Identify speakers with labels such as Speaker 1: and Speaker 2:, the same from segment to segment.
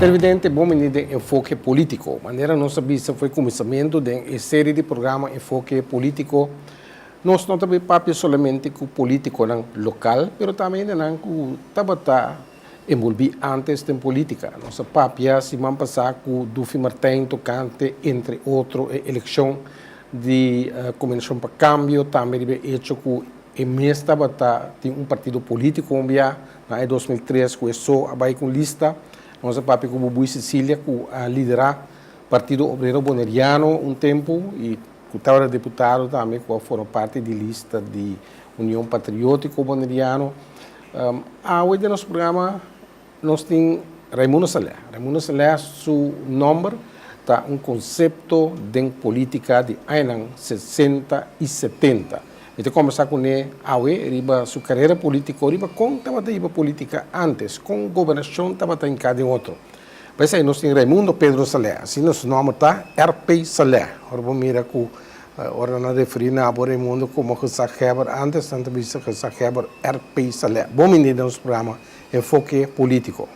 Speaker 1: Evidente, bom de enfoque político. Maneira nossa vista foi começamento de uma série de programas enfoque político. Nós não também papel somente com político local, mas também com tabata envolver antes de política. Nossa papel se man passar com Dufi Martin tocante entre outros eleição de convenção para cambio, também hecho com e mês tabata tem partido político em 2003 começou a vai com lista. Nossa papi com Bubu Sicília, que liderar o Partido Obreiro Boneriano tempo e que estava deputado também, que foram parte de lista de União Patriótico Boneriano. Hoje, no nosso programa, nós temos Raimundo Salé. Raimundo Salé, seu nome, está conceito de política de anos 60 e 70. Então, começar com ele, riba sua carreira política, riba com a política antes, com governação, estava em cada outro. Mas aí nós temos Raimundo Pedro Salé, assim nosso nome está RP Salé. Agora vamos mirar com, agora não referir a Raimundo como Heber, antes tanto vista Heber, RP Salé. Bom menino nosso programa, enfoque político.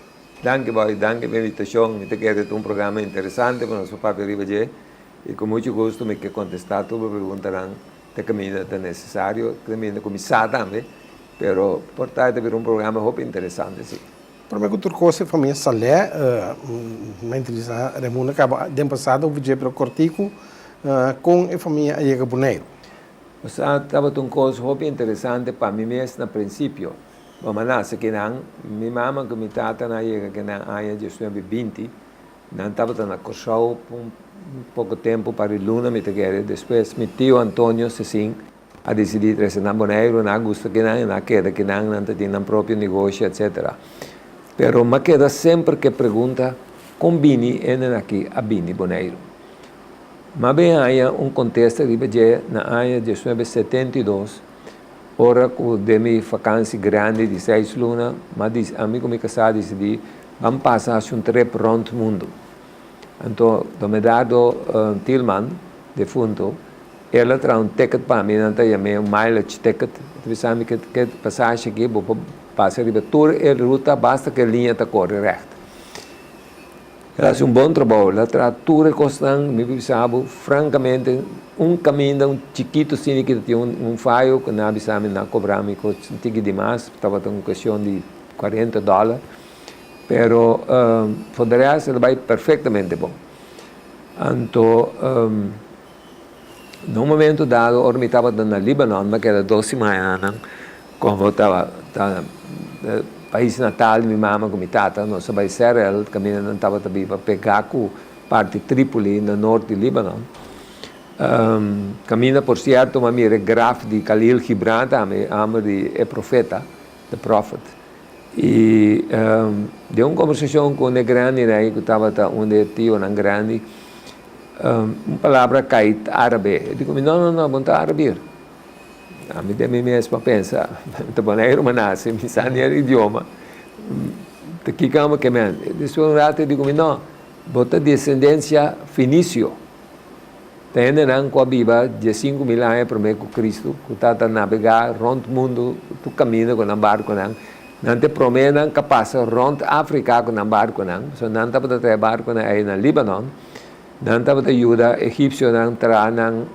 Speaker 2: Danke, boy, danke pela invitação. Eu quero ter programa interessante para nosso papo riba e com muito gosto me que contestar tudo perguntarão. De caminho é necessário, caminho começar também, mas portanto é programa muito interessante, sim.
Speaker 1: Para mim, outra coisa, a família Salé, me interessa, Raimundo, acaba de passado, eu vi para o Cortico, com a família Aiega Boneiro.
Speaker 2: Estava uma coisa muito interessante para mim mesmo no princípio. Vamos lá, se que não, minha mãe que me tata na Aiega, que na Aiega de 2020, não estava na Corsau, pouco tempo para Luna, depois meu tio Antônio Cecim a decidir trazer na Boneiro, na Augusta que não queda, que não tem um próprio negócio, etc. Pero me queda sempre que pergunta, com Bini é aqui a Bini Boneiro. Mas bem aí contexto de na área de 1972, hora que de minha vacância grande de 6 lunas, mas amigo me casado decidi, vamos passar um trip pronto mundo. Então, me dado Tillman, defunto, ela traz ticket para mim, então eu mileage ticket, sabe que passagem aqui, vou passar a tour e ruta, basta que a linha está corre reto. Ela faz bom trabalho, ela traz tour e costan, me pensava, francamente, caminho, chiquito, sim, que tinha falho, que não sabe, não cobrava, que tinha demais, estava uma questão de $40. Pero poderia ser vai perfeitamente bom. Então, num momento dado, eu estava no Líbano, mas que era 12 semanas, quando eu estava no país natal de minha mãe com minha tata, nós vai ser ela, caminho não estava também para pegar com parte de Trípoli, no norte do Líbano. Caminho, por certo, uma minha graf de Khalil Gibran, amo de profeta, the prophet. E deu uma conversação com o grande, né, que estava onde tio na grande, uma palavra cai árabe. Eu digo, não, vou estar árabe. A mim mesmo pensa, estou falando uma nasce, me sabe o idioma. Aqui calma que me depois um rato eu digo, não, vou ter descendência fenício. Tem não com a Bíblia, de 5.000 anos primeiro com Cristo, que está a navegar rondo o mundo, tu caminha com um barco, não te promete que passa rondo África com um barco, não estava a ter barco aí no Líbano, não estava a ajuda egípcio a entrar no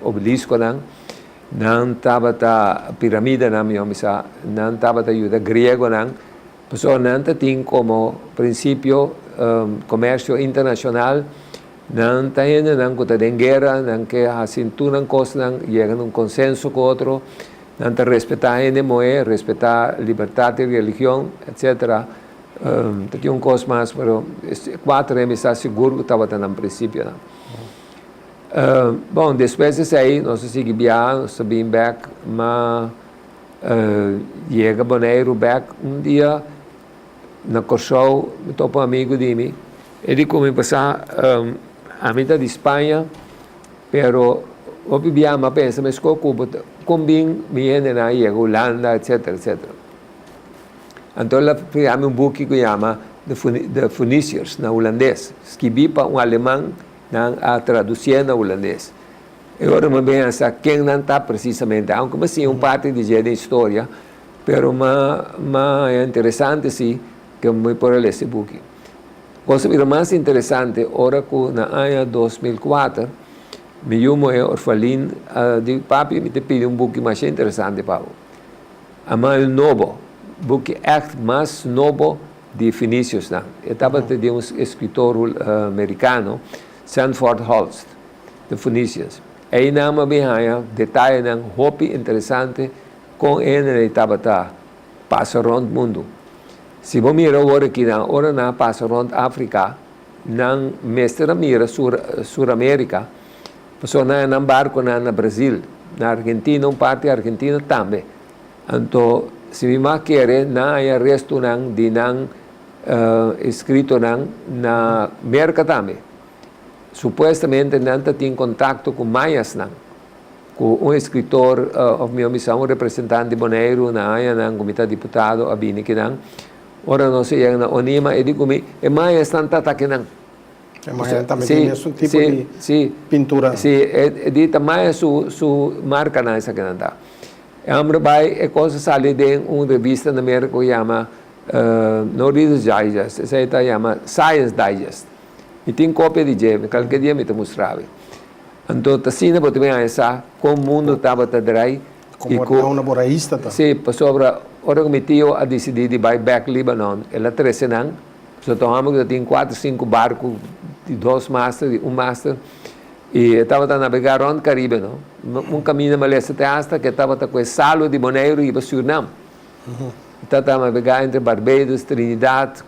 Speaker 2: obelisco, não estava a pirâmide, não estava a ajuda grego, pessoa não tem como princípio comércio internacional, não tem não guerra, não que assim tu não costa, chega num consenso com outro, não te respeitar a respeitar a liberdade de religião, etc. Tinha coisa mais, mas 4 anos está seguro que estava no princípio. Bom, depois disso aí, nós seguimos viajando, subimos back, mas chega Boneiro back dia, na Corsau, me topo um amigo de mim, ele começou a passar a mitad de Espanha, pero eu vivia, mas pensa, mas combin viene na Holanda, etc, etc. Então, ela fez book que chama The Phoenicians, na holandês. Escrevi para alemão, a traduzir na holandês. E agora me pensa quem não está precisamente, aunque me sim parte de história, pero é interessante sim que me por esse book. Coisa mais interessante, ora que na ano 2004, me chamo orfalin, de papi me pediu book mais interessante para o novo, book echt mais novo de Vinícius. Eu estava de escritor americano, Sanford Holst, de Vinícius. Aí na minha detalhe não hobby interessante com ele estava passa rond mundo. Se você mira agora aqui na hora na passa rond África, não mestra mira Sur América, passou na barco na Brasil, na Argentina parte Argentina também. Então se me quer na resto não de não escrito não na América também. Supostamente não tem contato com maias não, com escritor of minha missão, representante de Bonaire na área não, comitê deputado a bini que não, ora não sei na onima e digo me e maias não tá que não.
Speaker 1: Maias também tem esse tipo de pintura.
Speaker 2: Sim, é dita maias su marca na essa que não tá. Amre vai é coisa sale de revista na América que chama no Reader's Digest, essa está chama Science Digest. E tem cópia de Jim, qualquer dia me te mostrava. Então, assim, eu também essa, como o mundo estava atrás.
Speaker 1: Como uma boraísta.
Speaker 2: Sim, sobre a hora que me tio a decidir de buy back Libanon, ela 13 anos, só tomamos que tem 4, 5 barcos, de 2 masters, de 1 master, e estava a navegar no Caribe, não? Caminho na Malesa hasta que estava com o salo de Bonaire e para Suriname. Estava a navegar entre Barbados, Trinidad,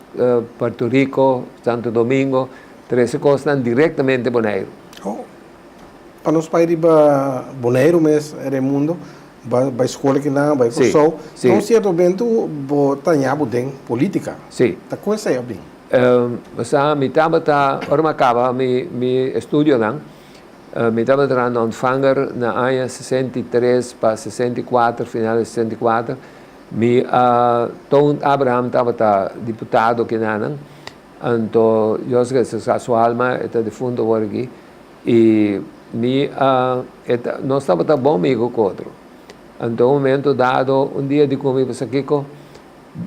Speaker 2: Puerto Rico, Santo Domingo, 13 costas diretamente Bonaire.
Speaker 1: Para nós países para Bonaire, mas é o mundo, para escola que não, para curso. Então, certo momento, botanha tem política.
Speaker 2: Sim.
Speaker 1: Tá com essa aí, bem.
Speaker 2: Mas me estava ora acaba me estudo não. Me estava treinando ontvanger na ano 63 para 64, final de 64. Tom Abraham estava deputado que não. Então, eu sei que a sua alma está de fundo por aqui. E nós estávamos bom amigo com outro. Então, um momento dado, dia de comigo, Kiko,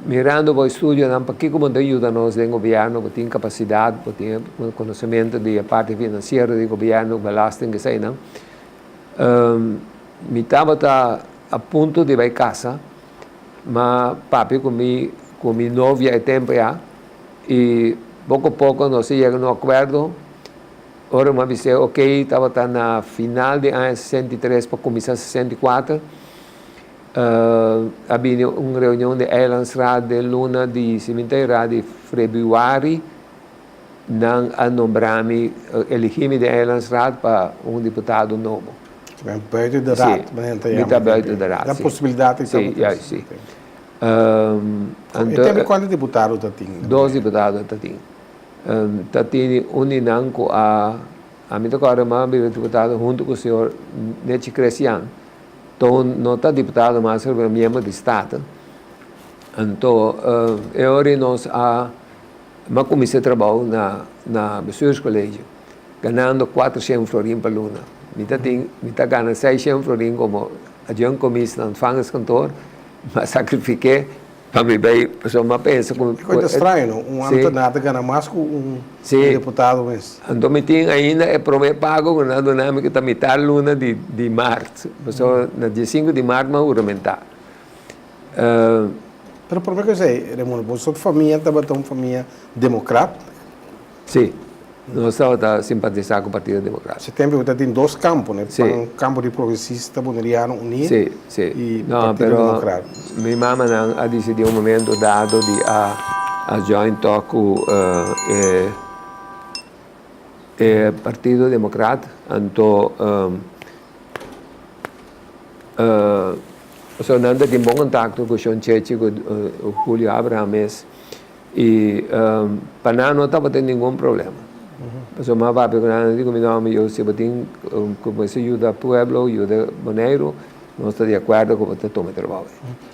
Speaker 2: mirando o estúdio, para Kiko me ajuda nós no governo, que tem capacidade, que tem conhecimento da parte financeira do governo, belasting que sei, não? Me estava a ponto de ir a casa, mas papi com minha novia é tempo já, e pouco a pouco nós chegamos no acordo. Ora, me disse, ok, estava na final de ano 63 para começar 64. Havia uma reunião de Eilandsraad de Luna de cemitério de Februari. Não a nomear-me, elegir-me de Eilandsraad para um deputado novo.
Speaker 1: Buiten de raad.
Speaker 2: Está buiten de raad.
Speaker 1: A possibilidade de
Speaker 2: sim, sim.
Speaker 1: E tem quantos deputados da tem?
Speaker 2: 2 deputados da tem. Tem uninanco a mim agora mais deputado junto com o senhor Nete Crescian. Então não está deputado mas é membro de estado. Então eu nós uma comissão de trabalho na Beseurs Colégio, ganhando 400 florins para Luna. Me está ganhando 600 florins como adjunto comissão de fangas cantor, mas sacrifiquei. Para mim, pessoal, uma pensa como
Speaker 1: coisa estranha, não? Antenado ganha mais que deputado mesmo.
Speaker 2: Então, me tem ainda é prometo pago na dinâmica que está metade luna de março. Pessoal, na dia 5 de março, mas aumentar.
Speaker 1: Pero por que eu sei, Raimundo, você de família estava uma família democrata?
Speaker 2: Sim. Nós estávamos a simpatizar com o Partido Democrático.
Speaker 1: Você tem tem 2 campos, né?
Speaker 2: Sim.
Speaker 1: Um campo de progressista, boneriano, unido, e
Speaker 2: não,
Speaker 1: Partido Democrático.
Speaker 2: Minha mamãe a decidido um momento dado de a join com Partido Democrático. Então, eu não tenho bom contato com o Sean Chechi, com o Julio Abrahames, e para não estava tendo nenhum problema. Mas o meu pai, quando digo, eu se batem como se ajuda o pueblo, ajuda o Bonaire, não estou de acordo com o que toma trabalho.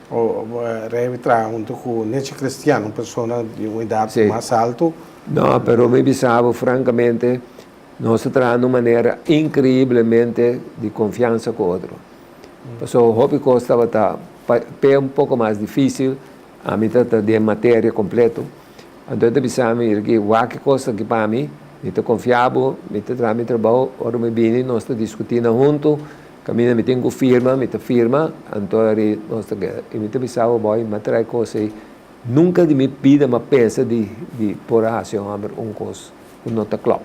Speaker 1: O Revitra, junto com o Nete Cristiano, uma pessoa de uma idade mais alta.
Speaker 2: Não, mas me pensava, francamente, nós trabalhamos de uma maneira incrivelmente de confiança com o outro. Então, o hobby estava um pouco mais difícil, a mim de matéria completa. Então, eu pensava que qualquer coisa que para mim, eu confiava, eu trabalho, ora me vim, nós estamos discutindo junto, caminho, eu tenho firma, então eu pensava, boy, material coisa, nunca de me pida uma peça de por a ação, coisa, nota club.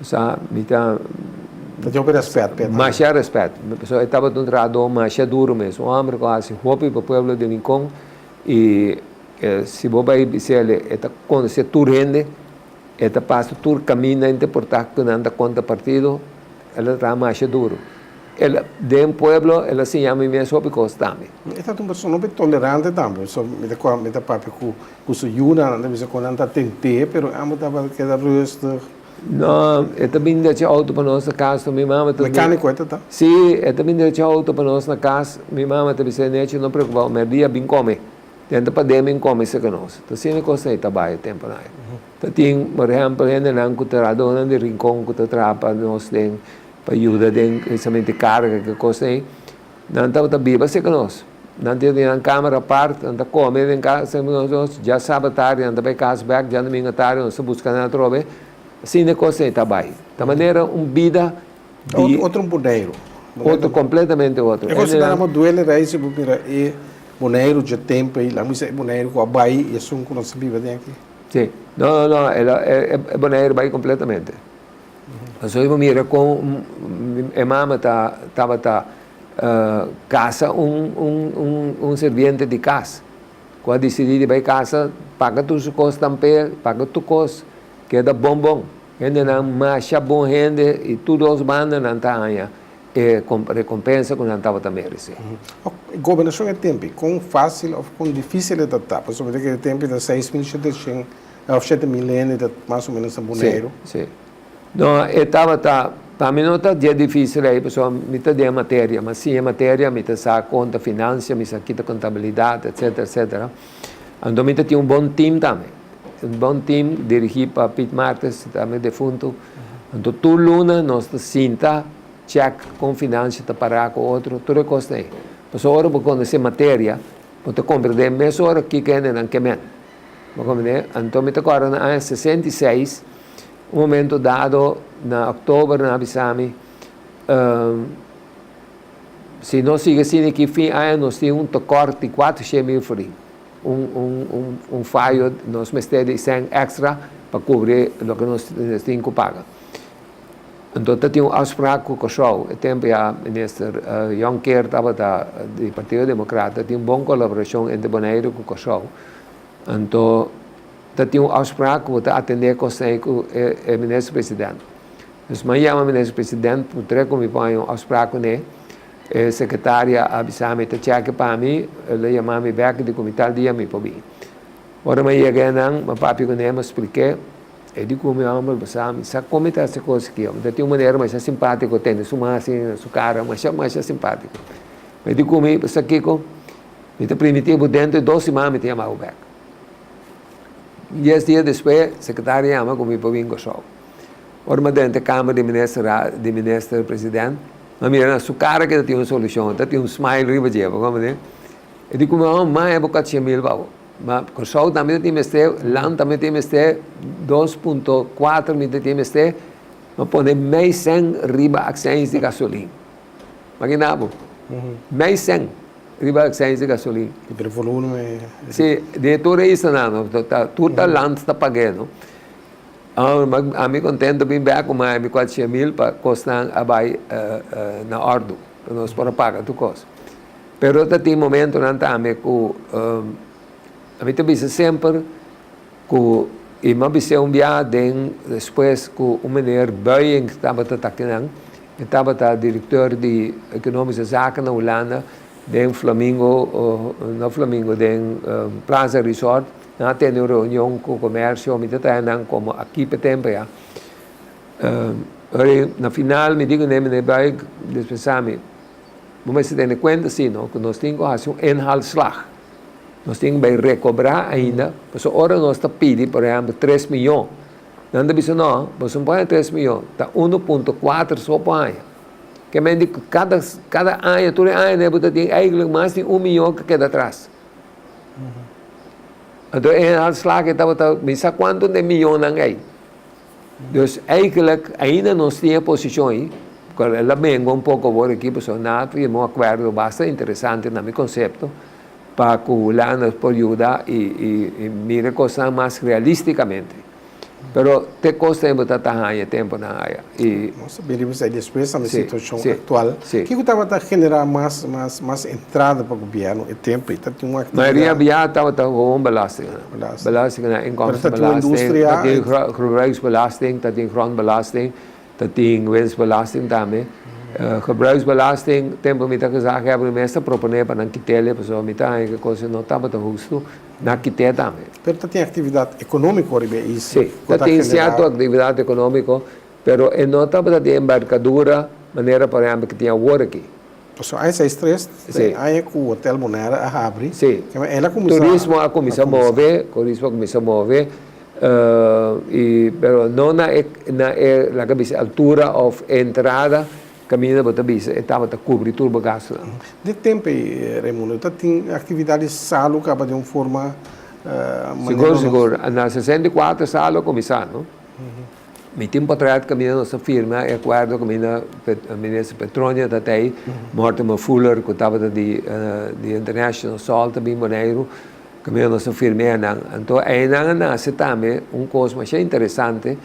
Speaker 2: Sabe,
Speaker 1: Então, eu respeito.
Speaker 2: mas já respeito. Eu estava no trabalho, mas já duro mesmo. O homem quase roupa para o povo de Rincón e se você vai dizer, quando se tu rende, passa tu caminha inte portar que não anda conta partido, ela está mais duro. Ela de um povo, ela se chama mesmo roupa costame.
Speaker 1: Esta é uma pessoa não tolerante também. Só me dá papo com o Yuna, não sei quando anda tentei, mas amo tava que da rusta.
Speaker 2: Não, é também de auto para nossa casa, minha mãe também.
Speaker 1: Mecânico é tá?
Speaker 2: Sim, é também de auto para nossa casa, minha mãe também se nete não preocupa, mas dia bem come. Tenta para dem come se que nós. Então se não consegue trabalhar tempo não. Então tem, por exemplo, ainda não que trabalha de rincão que trabalha nós tem para ajuda tem precisamente carga que consegue. Não estava viva se que nós. Não tem na câmera parte, não come em casa, já sabe tarde, não vai casa back, já domingo tarde, não se busca nada trobe. Assim não consegue trabalhar. Da maneira vida
Speaker 1: de outro boneiro.
Speaker 2: Outro completamente outro.
Speaker 1: Eu considero que duele raiz e boneiro de tempo e lá muito boneiro com a Bahia e isso não se vive aqui.
Speaker 2: Sim. Não, ela é boneiro Bahia completamente. Então eu mira com a mama estava casa um serviente de casa. Quando decidi vai casa, paga tuas coisas também, paga tu coisas. Que é da bom. Ainda não mais bom rende e tudo os bandas não está aí. Com recompensa que não estava também recebendo.
Speaker 1: A governação é tempo, com fácil ou com difícil de tratar. Por exemplo, aquele tempo de 7 milênios, mais ou menos, boneiro.
Speaker 2: Sim. Não, para mim não está difícil aí, pessoal, me está de matéria, mas sim é matéria, me está conta finança, me está contabilidade, etc. Então, me tem um bom time também. Um bom time dirigido para Pete Martes, também defunto. Então, tu luna, nós sinta, check com finanças, para parar com outro, tudo costa aí. Mas agora, para conhecer matéria, para compreender, mas agora que ainda não queimem. Então, me agora, em 66, um momento dado, na outubro, na Abissami, se nós seguimos assim, que fim ano, nós temos corte de 400 mil free. Fallo, nós temos extra para cobrir o que nós temos que pagar. Então, tem afspraak com o show. O tempo, o ministro Jonker estava do Partido Democrata, tinha uma boa colaboração entre Bonaire e o show. Então, tem afspraak para atender com o ministro-presidente. Então, amanhã o ministro-presidente, por como põe afspraak com ele, a secretária avisou-me que cheque para mim, ela chamou-me back de comitê dia me para mim. Ora, amanhã eu papi com ele, expliquei. Eu digo, meu amor, sabe como está essa coisa aqui? Eu tenho uma maneira mais simpática, tem suma assim, sua cara, mas é simpático. Eu digo, isso aqui, me está primitivo dentro de 2 semanas, me tem chamado back. 10 dias depois, a secretária chama comigo para vir com o show. Ora, mas dentro da Câmara de Ministro-Presidente, mas mira, sua cara que tem uma solução, tem um smile riba de como é? Eu digo, meu amor, mas é bocado de mil, mas o show também tem land também tem 2.4 mil tem mas pode mais 100 riba accents de gasolina. Imaginava? Mais 100 riba accents de gasolina.
Speaker 1: E pelo volume...
Speaker 2: Sim, de tudo isso não, tudo land está pagando. A mim contento bem bem com mais 400 mil para custar na ordem, para nós para pagar tu coisa. Pero tem momento não tá me com a mim também sempre com e me bise viagem depois com o menino Boeing que estava diretor de econômicas zaken na Holanda, de Flamingo, de Plaza Resort. Na tem reunião com o comércio, me tratam como aqui para tempo já. Na final me digo nem vai dispensar-me. Mas se tem conta sim, que nós temos que fazer inhaalslag. Nós temos que recobrar ainda, mas agora nós está pedindo, por exemplo, 3 milhões Nanda bisa no, você não põe 3 milhões, tá 1,4 só põe. Que me diz cada ano, todo ano, né, você tem eigenlijk mais de 1 milhão que queda atrás. Então, em Alslag, estava, misa quanto de milhão não é? Então, eigenlijk, ainda não tinha posição aí, porque ela venga pouco por aqui, porque nada, firmou um acordo bastante interessante no meu conceito, para que o Lana pode ajudar e mire coisas mais realisticamente. Pero te costa em botar tahanha tempo na área. E
Speaker 1: nós sabemos aí depois da
Speaker 2: Sim,
Speaker 1: situação
Speaker 2: sim,
Speaker 1: atual,
Speaker 2: sim.
Speaker 1: que estava a generar mais entrada para o governo, e tempo, e tem uma
Speaker 2: Maria
Speaker 1: atividade.
Speaker 2: Bia estava gewoon belasting.
Speaker 1: Belasting.
Speaker 2: Belasting na
Speaker 1: Maar
Speaker 2: inkomstenbelasting,
Speaker 1: dat industrie,
Speaker 2: dat die gebruiksbelasting, dat die grondbelasting, dat die winstbelasting daarmee. Gebruiksbelasting, tempo met dat gezegd hebben, de meeste proponeren para não quitar, pessoal, met dat coisa não estava tão justo, não quitar também.
Speaker 1: Pero tem atividade econômica, Oribe, isso.
Speaker 2: Sim, tem certa atividade econômica, pero não estava de embarcadura, maneira, por exemplo, que tinha work aqui.
Speaker 1: Pessoal, essa estresse,
Speaker 2: Sim.
Speaker 1: aí com o hotel Monera a abrir.
Speaker 2: Sim.
Speaker 1: Ela começou
Speaker 2: Turismo a começar a mover, pero não na cabeça altura ou entrada, caminho para a estava a cobrir tudo o gasto.
Speaker 1: De tempo, Raimundo, tem atividades salo que de uma forma...
Speaker 2: Seguro. Na 64 salo começar, não? Mi tempo atrás caminho nossa firma, é acordo com a ministra Petrônia, da TEI, Mortimer Fuller, que estava de International Salt, também Moneiro, caminho nossa firma, então ainda nasce também coisa mais interessante,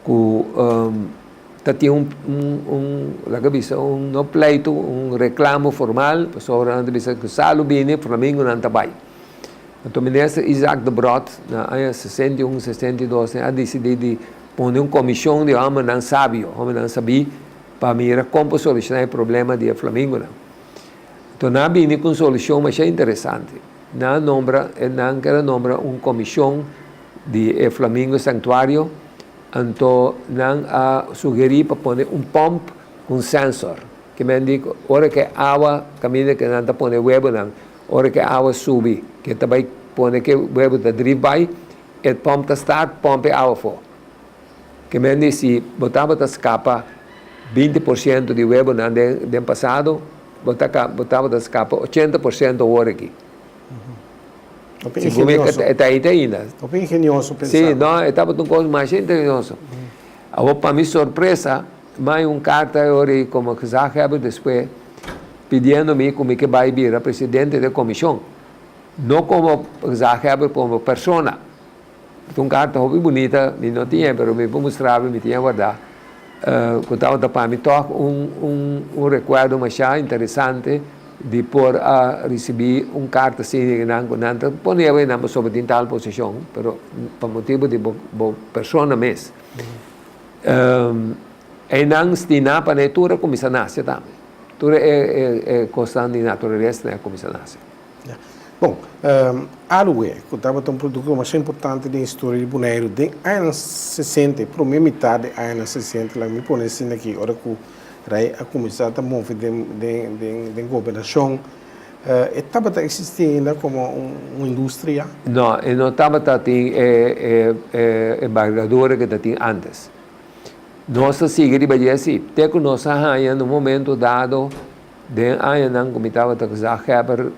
Speaker 2: que tinha um pleito, reclamo formal, sobre a que Salo Bini, Flamengo, não está bem. Então, o ministro Isaac de Brot, na 61, 62, a decidido pôr uma comissão de homem não sábio, homem não sabia, para mirar como solucionar o problema do Flamengo. Então, não vim com solução, mas é interessante. Não quero nombrar uma comissão de Flamengo Santuário, então não sugerir para pôr pump com sensor, que me diz, hora que a água caminha, que não está pôr web, hora que a água sube, que também pôr que o web está drive by, o pump está start, pump a água fora. Que me diz, se botava a escapa 20% de web no passado, botava a escapa 80% hora aqui. Está ainda.
Speaker 1: Bem engenhoso pensar.
Speaker 2: Sim, não, estava um coisa mais engenhoso. Agora, para minha surpresa, mais carta como que já habe depois, pedindo-me como que vai vir a presidente da comissão. Não como já habe como persona. Uma carta muito bonita, me não tinha, mas me mostrava, me tinha guardado. Que estava para mim recuerdo mais interessante de por a receber carta assim, não ponia na sobre tal posição, mas por motivo de persona mesmo. E não estina para a tura começa a nascer também. Tura é constante natureza na começa a nascer.
Speaker 1: Bom, Alue, que estava um produto mais importante da história de Bonaire, de anos 60, para a minha metade de anos 60, lá me põe assim aqui, hora que a começar a mover de governação, estava existindo como uma indústria?
Speaker 2: Não, não estava embargadora que tinha antes. Nós seguimos assim, até que nós no momento dado, de ano não comitava a Zaheber,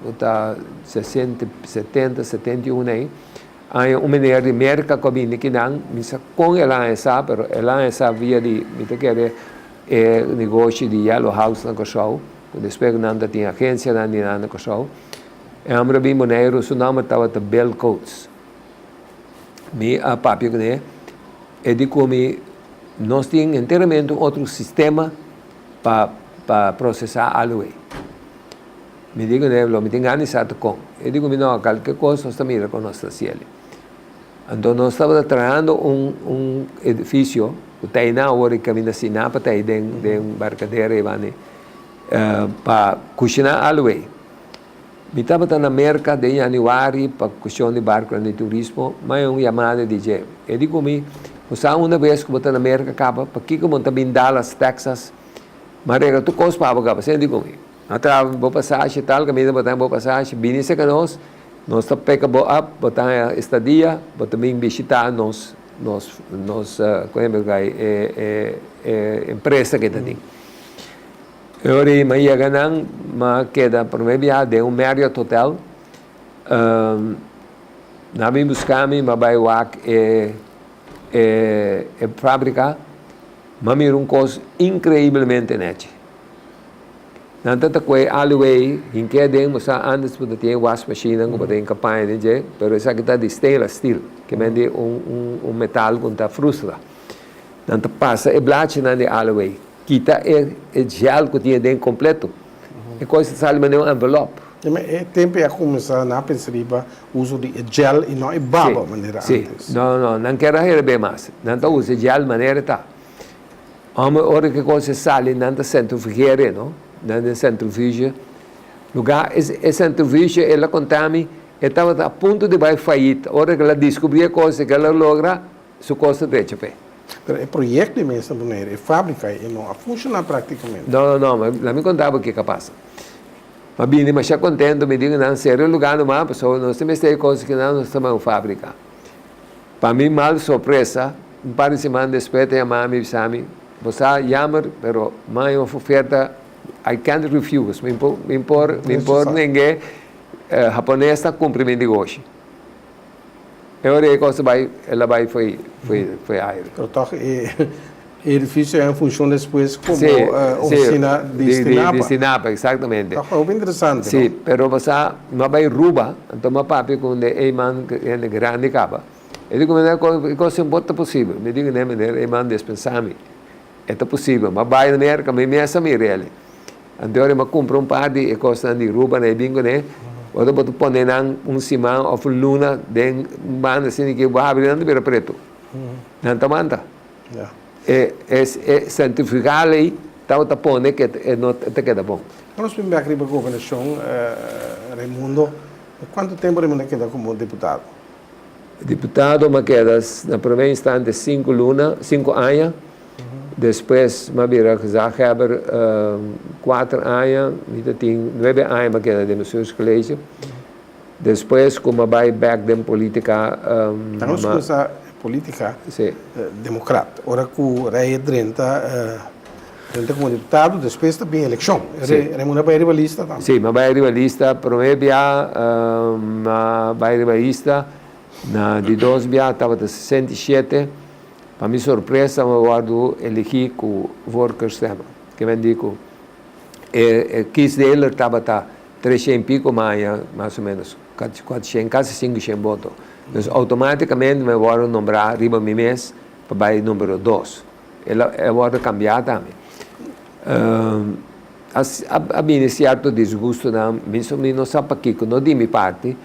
Speaker 2: 70, 71, aí mulher de América que vinha aqui não, com ela essa, mas ela essa via de, negócio de Yellow House na Cochau, depois não tinha agência na Cochau, e a minha Moneiro, seu nome estava de Bell Coats. A papi que é de como nós tínhamos inteiramente outro sistema para processar a lei. Me digo, me tenho organizado com. Eu digo, não, qualquer coisa nós estamos com nossa cielo. Então, nós estávamos trabalhando edifício, que tem na hora que caminha assim, para ter de embarcadeira para cozinhar a lei. Me estava na América de janeiro para questão de barco de turismo, mas uma chamada de dizer, eu digo, usar uma vez que eu estou na América, para que eu estou em Dallas, Texas, mas tu costa para cá, você digo, até boa passagem tal, caminho botar boa passagem, vinha que nós estamos pega boa botar estadia, botar bem visitar nós empresa que tem. Agora, mas ganham, mas queda provavelmente de Marriott Hotel. Nós buscamos, mas vai fábrica, mas mira coisa incrivelmente net. Nanti kue alway, hingga deng masa antes pada tiang wash machine ang pada yang kapai ni je, pero esa kita di stainless steel, que mende metal com ta frustra. Nanti passa blach nanti alway, kita gel que tinha dentro completo, e coisa sale mas um envelope.
Speaker 1: É tempo a começar na pensariba uso de gel e não é baba maneira antes.
Speaker 2: Não quero receber mais. Não usa gel maneira tá. Hora que coisa sale nanti centrifugere, não? Nanti centrifuge. Lugar é centrifuge ela contami estava a ponto de vai falir. Hora que ela descobriu a coisa que ela logra, sua coisa deixa pé.
Speaker 1: Pero é projeto de mesma maneira, é fábrica e não funciona praticamente.
Speaker 2: Não, mas lá me contava o que passa. Mas bem, mas já contente, me digo, não, sério lugar no mapa, só não se me tem coisa que não estamos em fábrica. Para mim, mal surpresa, um par de semanas depois, a mãe me disse, você chama, pero mãe uma oferta, I can't refuse, me impor ninguém, japonês está cumprindo o negócio. Agora a coisa vai foi aí.
Speaker 1: Pero toch, edifício é função depois como oficina de
Speaker 2: Sinapa, exatamente.
Speaker 1: É bem interessante.
Speaker 2: Sim, pero você vai roubar, então uma papi com o man é grande capa. Eu digo, mas coisa é possível. Me digo, né, maneira, o man dispensar-me. É possível, mas vai na merca, me essa me reale. Então eu compro par de coisa de rouba, né, bingo, né. Ou boto pone simão ou luna, den man assim que vai abrir não preto. Não tamanta. É centrifugal aí, tá pone que não te queda bom.
Speaker 1: Nós vimos aqui para a governação, Raimundo, quanto tempo Raimundo queda como deputado?
Speaker 2: Deputado, me queda na primeira instante 5 anos. Depois, me vira já 4 anos, me tem 9 anos me queda no seu colégio. Depois, como vai back em política,
Speaker 1: nós começar política democrata. Ora que o rei entra como deputado, depois também eleição. Raimundo vai rivalista também.
Speaker 2: Sim, mas vai rivalista, provavelmente vai rivalista. De 12 estava de 67. Para minha surpresa, eu guardo elegi com o Workers tema, que me digo, quis dele estava 300 e pico mais ou menos, 400, quase 500 votos. Então, automaticamente, me guardo nombrar riba mi mês para o número 2. Eu guardo cambiar também. A mim, certo desgosto, não sabe para que, não de minha parte,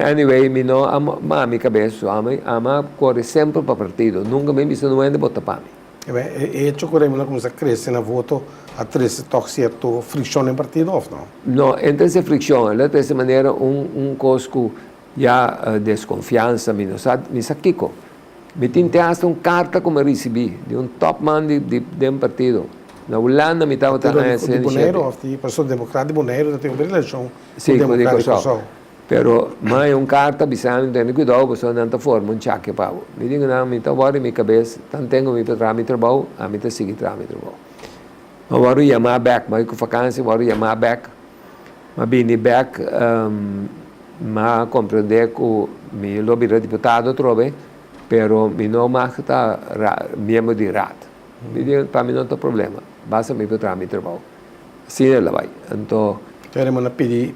Speaker 2: anyway, a minha cabeça, ama corre sempre para o partido. Nunca me disse não é de botar para mim.
Speaker 1: E hecho que Raimundo começa a crescer na voto, a trazer certo fricção no partido, ou não?
Speaker 2: Não, entre essa fricção, dessa maneira, coisa que já desconfiança, me sabe Kiko. Me tinha uma carta que eu recebi de top man de um partido. Na Holanda, me estava
Speaker 1: de Bonaire, ou de Partido Democrático de Bonaire, tem uma relação
Speaker 2: com o Democrático. Pero mais carta bisando tem cuidado, você não está forma chaque pau. Me digo não, me está agora minha cabeça, tanto tenho me para meu trabalho, a mim está seguir meu trabalho. Agora ia chamar back, mas com vacância agora ia chamar back. Mas bem back, mas compreender que me lobby deputado trove, pero me não mais está membro de RAT. Me digo para mim não tem problema, basta me para meu trabalho. Assim ela vai. Então
Speaker 1: Raimundo pedi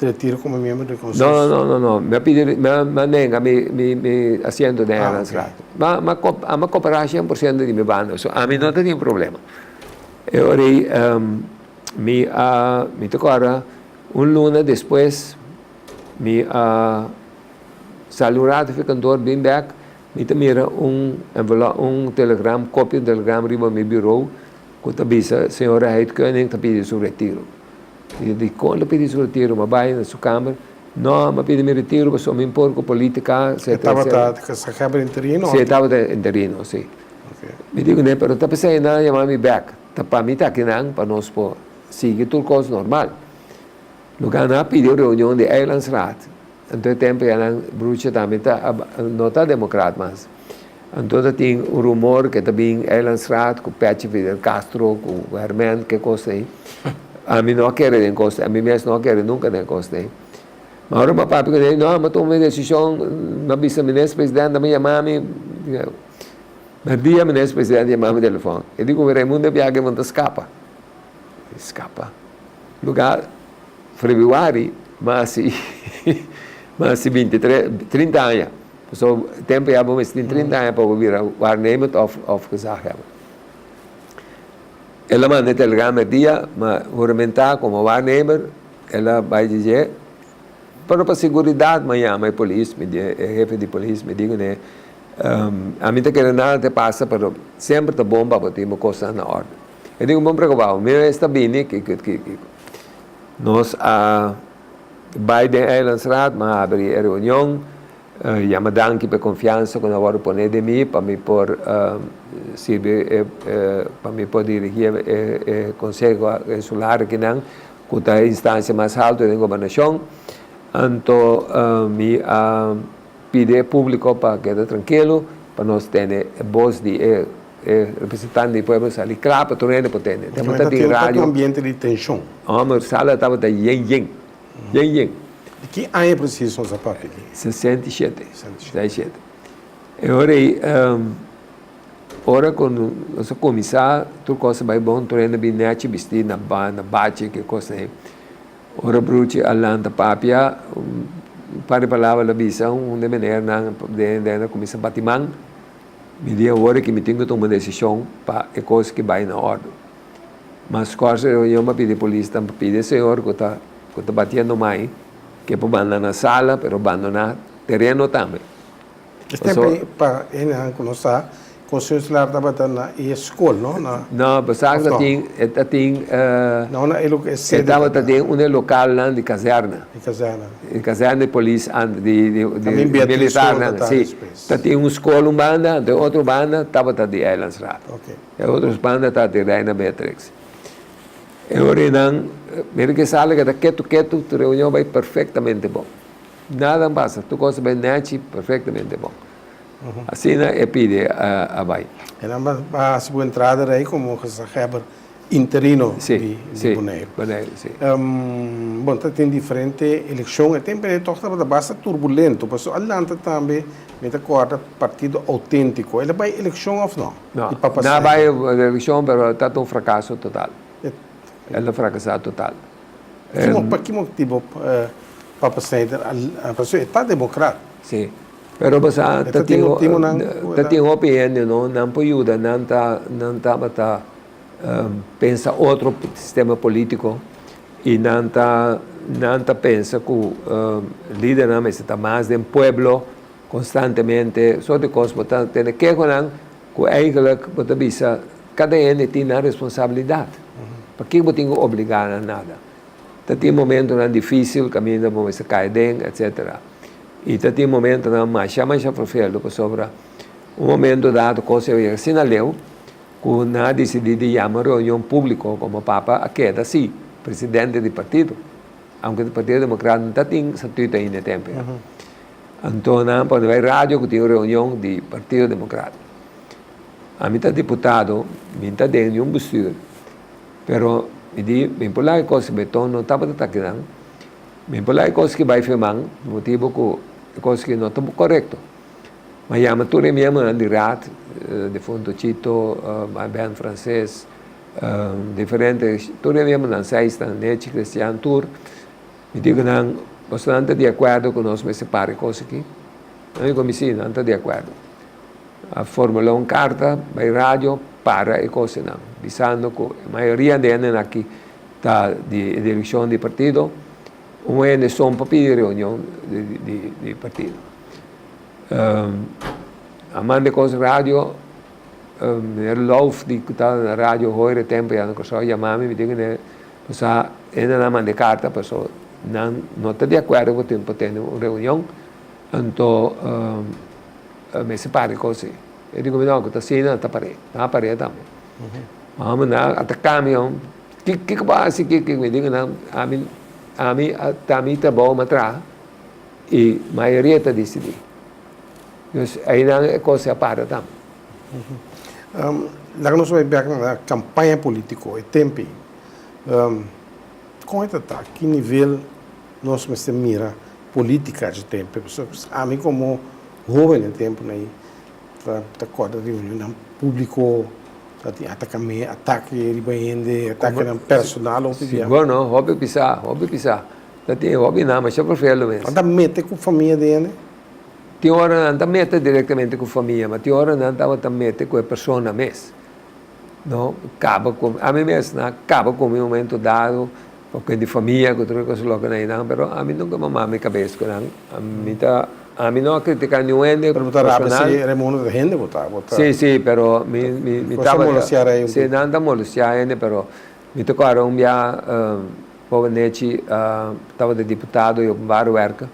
Speaker 1: retiro como membro do conselho?
Speaker 2: Não. Me pedi, me assento dela. Mas cooperar 100% de minha banda. A mim não tem problema. Eu me tocou luna depois, me saiu ratificador bem back, me mira telegram, cópia do telegram riba meu bureau, que avisa a senhora Heidkoning pedi seu retiro. E digo, quando pedi seu retiro, mas vai na sua câmara, não, mas pedi meu retiro, mas só me impor com política, etc.
Speaker 1: Estava interino?
Speaker 2: Sim, estava interino, sim. Me digo, né, pero está pensando em chamar-me back. Para mim está aqui, para nós seguir tudo coisa normal. Lugar na pediu reunião de Islands Rat. Então, tempo, a bruxa também não está democrata, mas Então tem um rumor que também Eilandsraad, com Petje Fidel Castro, com Herman, que coisa aí. A mim não quero nem coisa, a mim mesmo não quero nunca nem coisa aí. Mas agora o papai que não, mas tomei decisão, não bisa ministro-presidente da minha mãe. Mas dia ministro-presidente da minha telefone. Eu digo, o Raimundo viaja muito escapa. Lugar, Februari, mas 23, 30 anos. So, tempo já vamos ter 30 anos para ouvir o waarnemer of gezag hebben. Ela manda telegrama dia, mas juramentar como waarnemer, ela vai dizer, para a segurança, amanhã, a polícia, jefe de polícia, me diga, né? A mim não quer nada te passa, mas sempre está bom para ter uma coisa na ordem. Eu digo, vamos preocupar, o meu está bem, que nós, Biden Eilandsraad, mas abrir a reunião, e me danke pela confiança que nós vamos pôr de mim, para me por servir, para me poder dirigir o Conselho Insular aqui não, com a instância mais alta da governação. Então, me pedir público para quedar tranquilo, para nós ter a voz de representante do povo ali, claro, para tornar a potente.
Speaker 1: Temos um ambiente de tensão.
Speaker 2: A sala estava de yen.
Speaker 1: De que ano é preciso essa parte aqui?
Speaker 2: 67. E ora quando nós começar, tudo coisa vai bom, tornar bem net, vestir na bate, que coisa é. Ora bruti alanta papia, para palavra la visão, de maneira na comissão batimang, me dia hora que me tenho que tomar uma decisão para a coisa que vai na ordem. Mas coisa eu me pedi polícia, me pedi senhor que está batendo mais, que para abandonar na sala, para abandonar terreno também.
Speaker 1: Este tempo para ele conosco, Conselho Insular estava na escola, não?
Speaker 2: Não, mas agora tem
Speaker 1: não, na ele
Speaker 2: estava tem um local lá de caserna. De caserna de polícia, de militar, sim. Tem uma escola, banda, de outra banda, estava de Eilandsraad. E outras bandas está de Reina Beatrix. E ora não, mesmo que sala que está quieto, a reunião vai perfeitamente bom. Nada passa, tu coisa vai net perfeitamente bom. Assim é pede a vai.
Speaker 1: Era uma boa entrada aí como Heber interino de Bonaire.
Speaker 2: Sim.
Speaker 1: Bom, tem diferente eleição, e tem toch estava bastante turbulento, mas Atlanta também me acorda partido autêntico. Ele vai eleição ou não?
Speaker 2: Não vai eleição, mas está um fracasso total. Ele fracassado total.
Speaker 1: Que motivo Papa Snyder, a pessoa está democrata?
Speaker 2: Sim. Pero basta tem uma opinião, não ajuda, não tá pensa outro sistema político e não pensa que o líder não está mais do povo constantemente, só de coisas tem que com eigenlijk bota bisa cada um tem a responsabilidade. Para que eu tenho que obrigar a nada? Tem momento difícil, caminho para se cair dentro, etc. E tem momento na mais profelo sobre momento dado coisa eu sinaleu que na decidido chamar reunião pública como Papa a queda sim presidente do partido, aunque o Partido Democrata não tem estatuto ainda tempo. Então na quando vai rádio que tem reunião de Partido Democrata. A mim deputado, mim dentro de bestuur, pero me di bem por lá coisa beton não estava atacando. Bem por lá coisa que vai firmar, motivo que coisa que não está correto. Mas a matura mesmo de rat, de fundo Chito, bem francês, diferentes, tudo mesmo não sei se nete cristiano tour. Me digo não, você não está de acordo com nós, mas separe coisa aqui. Não é como se não está de acordo. A formulou uma carta, vai rádio para e coisa não, dizendo que a maioria deles aqui está de eleição de partido. Uma é só para pedir reunião de partido. A mande coisa rádio, lof de estar na rádio hoje tempo já não consegue chamar me diga né, você ainda não mande carta, pessoa não está de acordo com o tempo tendo uma reunião, então me separe coisa. Eu digo não, que está assim, não está parede também. Vamos na atacar me que base que me diga não, a mim tá bom atrás e a maioria está decidindo. Dus aí não é coisa para também.
Speaker 1: Lá nós vamos ver na campanha política, é tempo. Como é que está? Que nível nós vamos mira política de tempo? A mim como jovem em tempo, né? Tá corda de reunião público, ataque ribaende, ataque no personal, ou
Speaker 2: Sim, bueno, hobby pisar. Tem hobby não, mas eu prefiro mesmo.
Speaker 1: Anda mete com a família dele?
Speaker 2: Tem hora não mete diretamente com a família, mas tem hora não estava mete com a pessoa mesmo. Não, acaba com a mim mesmo, acaba com um momento dado, porque de família, com outra coisa logo não, mas a mim nunca mamá me cabeça com não. A mim não criticar nenhum ende.
Speaker 1: Pero botar a se era mundo de gente botar.
Speaker 2: Sì, però mi
Speaker 1: estava
Speaker 2: se non andavo a però mi toccava un dia poveneci stavo di deputato io vari werken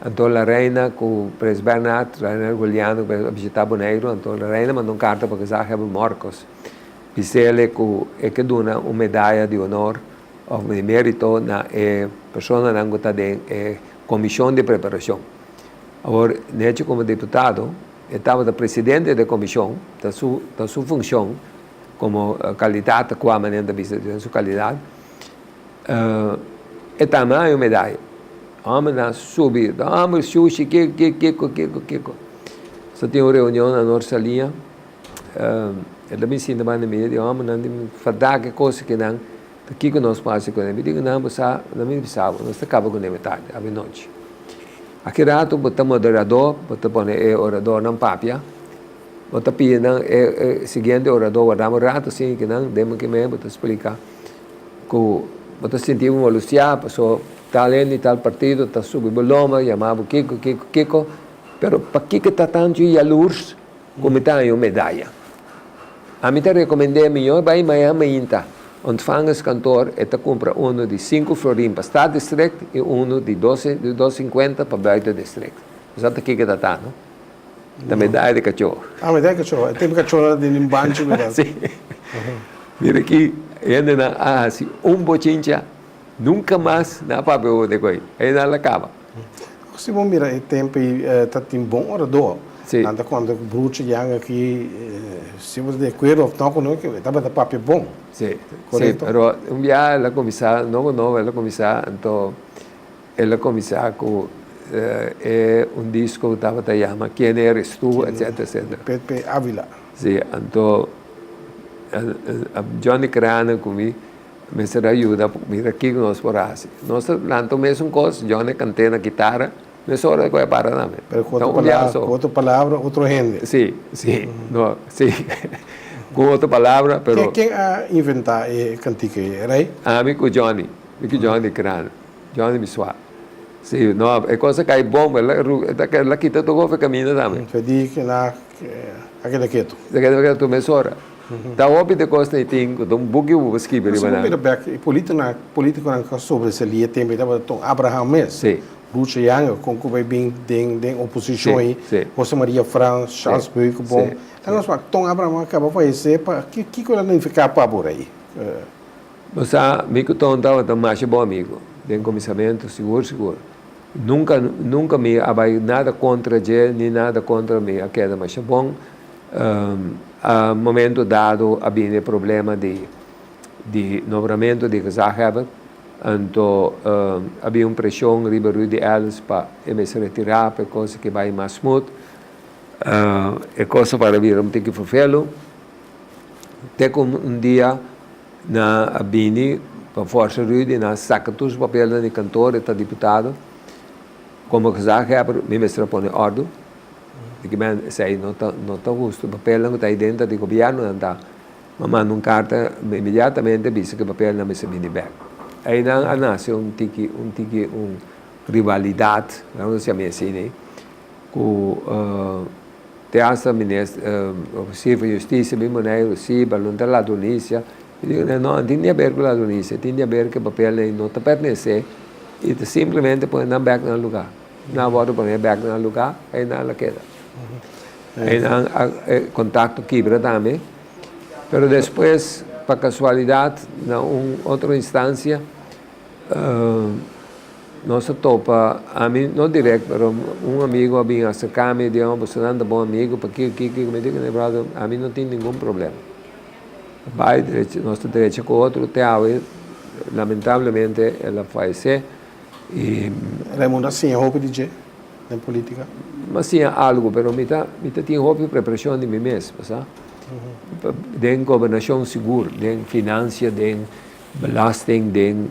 Speaker 2: Anton La Reina con Pres Bernard Rainer Gugliano per visitare Boneiro Anton La Reina mandò un carta perché sa che Marcos Pisele e che dona una medaglia di onore o di merito na persona nangota de commissione di preparazione. Agora, nesse como deputado, estava da presidente da comissão, da sua função, como qualidade, com a maneira de sua qualidade, e também uma medalha. Vamos subir, vamos sushi, que. Só tinha uma reunião na nossa linha, ela me ensina mais na mídia, vamos fazer que coisa que não, aqui que nós passamos com ele, digo, não, me pensava, nós acabamos com a metade, a noite. Aqui rato bota moderador, bota pone orador não papia, bota pia não seguinte orador guardamos rato assim que não demos que me bota explicar, que bota sentir uma lucia, passou tal e tal partido, tá subindo boloma, chamava Kiko, pero para que tá tanto e a luz como tá uma medalha. A mim te recomendei melhor vai Miami inta. Ontvangens kantoor en te compra uno di 5 florin per stadsdistrict e uno di 2,50 per buiten district. Dus dat kijken dat aan, no? Da medaglia di cachorro.
Speaker 1: Ah, medaglia di cachorro. Tem cachorro di un banco.
Speaker 2: Sì. Mira aqui, ainda na se bochincha, nunca mais na papel de coi. Aí na acaba.
Speaker 1: Se bom mira, é tempo tá tem bom orador.
Speaker 2: Sim.
Speaker 1: Anda quando bruxa yang aqui, se você de acordo ou não com que estava da papel bom.
Speaker 2: Sì, però un dia la commissaria, la commissaria, ela commissaria è un disco che stava chiamando Chi eres tu, eccetera, eccetera.
Speaker 1: Pepe Avila.
Speaker 2: Sì, Johnny Crane come mi sarà aiuta, mi racchi con nos porasi. Noi l'anto messo un coso, Johnny canta na chitarra, mi sono qua para da me.
Speaker 1: Per quattro palavra, outro gente.
Speaker 2: Sì, no, sì. Com outra palavra, pero...
Speaker 1: Quem a inventar cantica aí?
Speaker 2: Amigo Johnny Crane, Johnny Biswa. Sì, no, è cosa che è bomba, la chita tu gofe cammina da me.
Speaker 1: Cioè di che na aquele quieto.
Speaker 2: Da tu mesora. Da hobby de costa e tingo, um bugi o skibber
Speaker 1: i banana. Mas back, político não sobre se ali tempo da tom Abraham Mes.
Speaker 2: Sim.
Speaker 1: Rucha Yang, com que vai bem den oposição aí. José Maria Franz, Charles Beuke, bom. Nós falamos, Tom Abraham acaba de ser para que ela não ficar para por aí.
Speaker 2: Mas amigo Tom estava mais bom amigo, de comissamento seguro. Nunca me abai nada contra ele nem nada contra mim, a queda mais bom. A momento dado havia problema de novamente de gezagheber, então havia pressão riba Rudy Ellis para se retirar para coisa que vai mais smooth. É coisa para vir um pouco vervelo. Até como dia na Abini, para força Rudy, na saca todos os papéis de cantor e deputado, como gezegd hebben, minister põe ordem. De que men sei não tá justo, o papel não está dentro do governo, não está. Mas manda uma carta imediatamente diz que o papel não se vende bem. Aí não nasce rivalidade, vamos dizer assim, né? Com teatro ministro, oficial de justiça, bem maneiro, sim, balão da la Tunísia. Eu digo, não tinha a ver com a Tunísia, tinha a ver que o papel não está pertence e simplesmente põe na back no lugar. Não pode pôr back no lugar, aí não queda. Aí não contato quebra também. Pero depois, para casualidade, na outra instância, nossa topa, a mim, não direto, pero um amigo vinha acercar-me, disse, você não é bom amigo, porque me diga, lembrado, a mim não tem nenhum problema. Vai, nosso direito com outro, lamentavelmente, ela faleceu. E,
Speaker 1: Raimundo, assim, a roupa de G, na política?
Speaker 2: mas tinha algo, pero me tinha roupa de preparação de mim mesmo, sabe? Den governação segura, den finanças, den belasting, den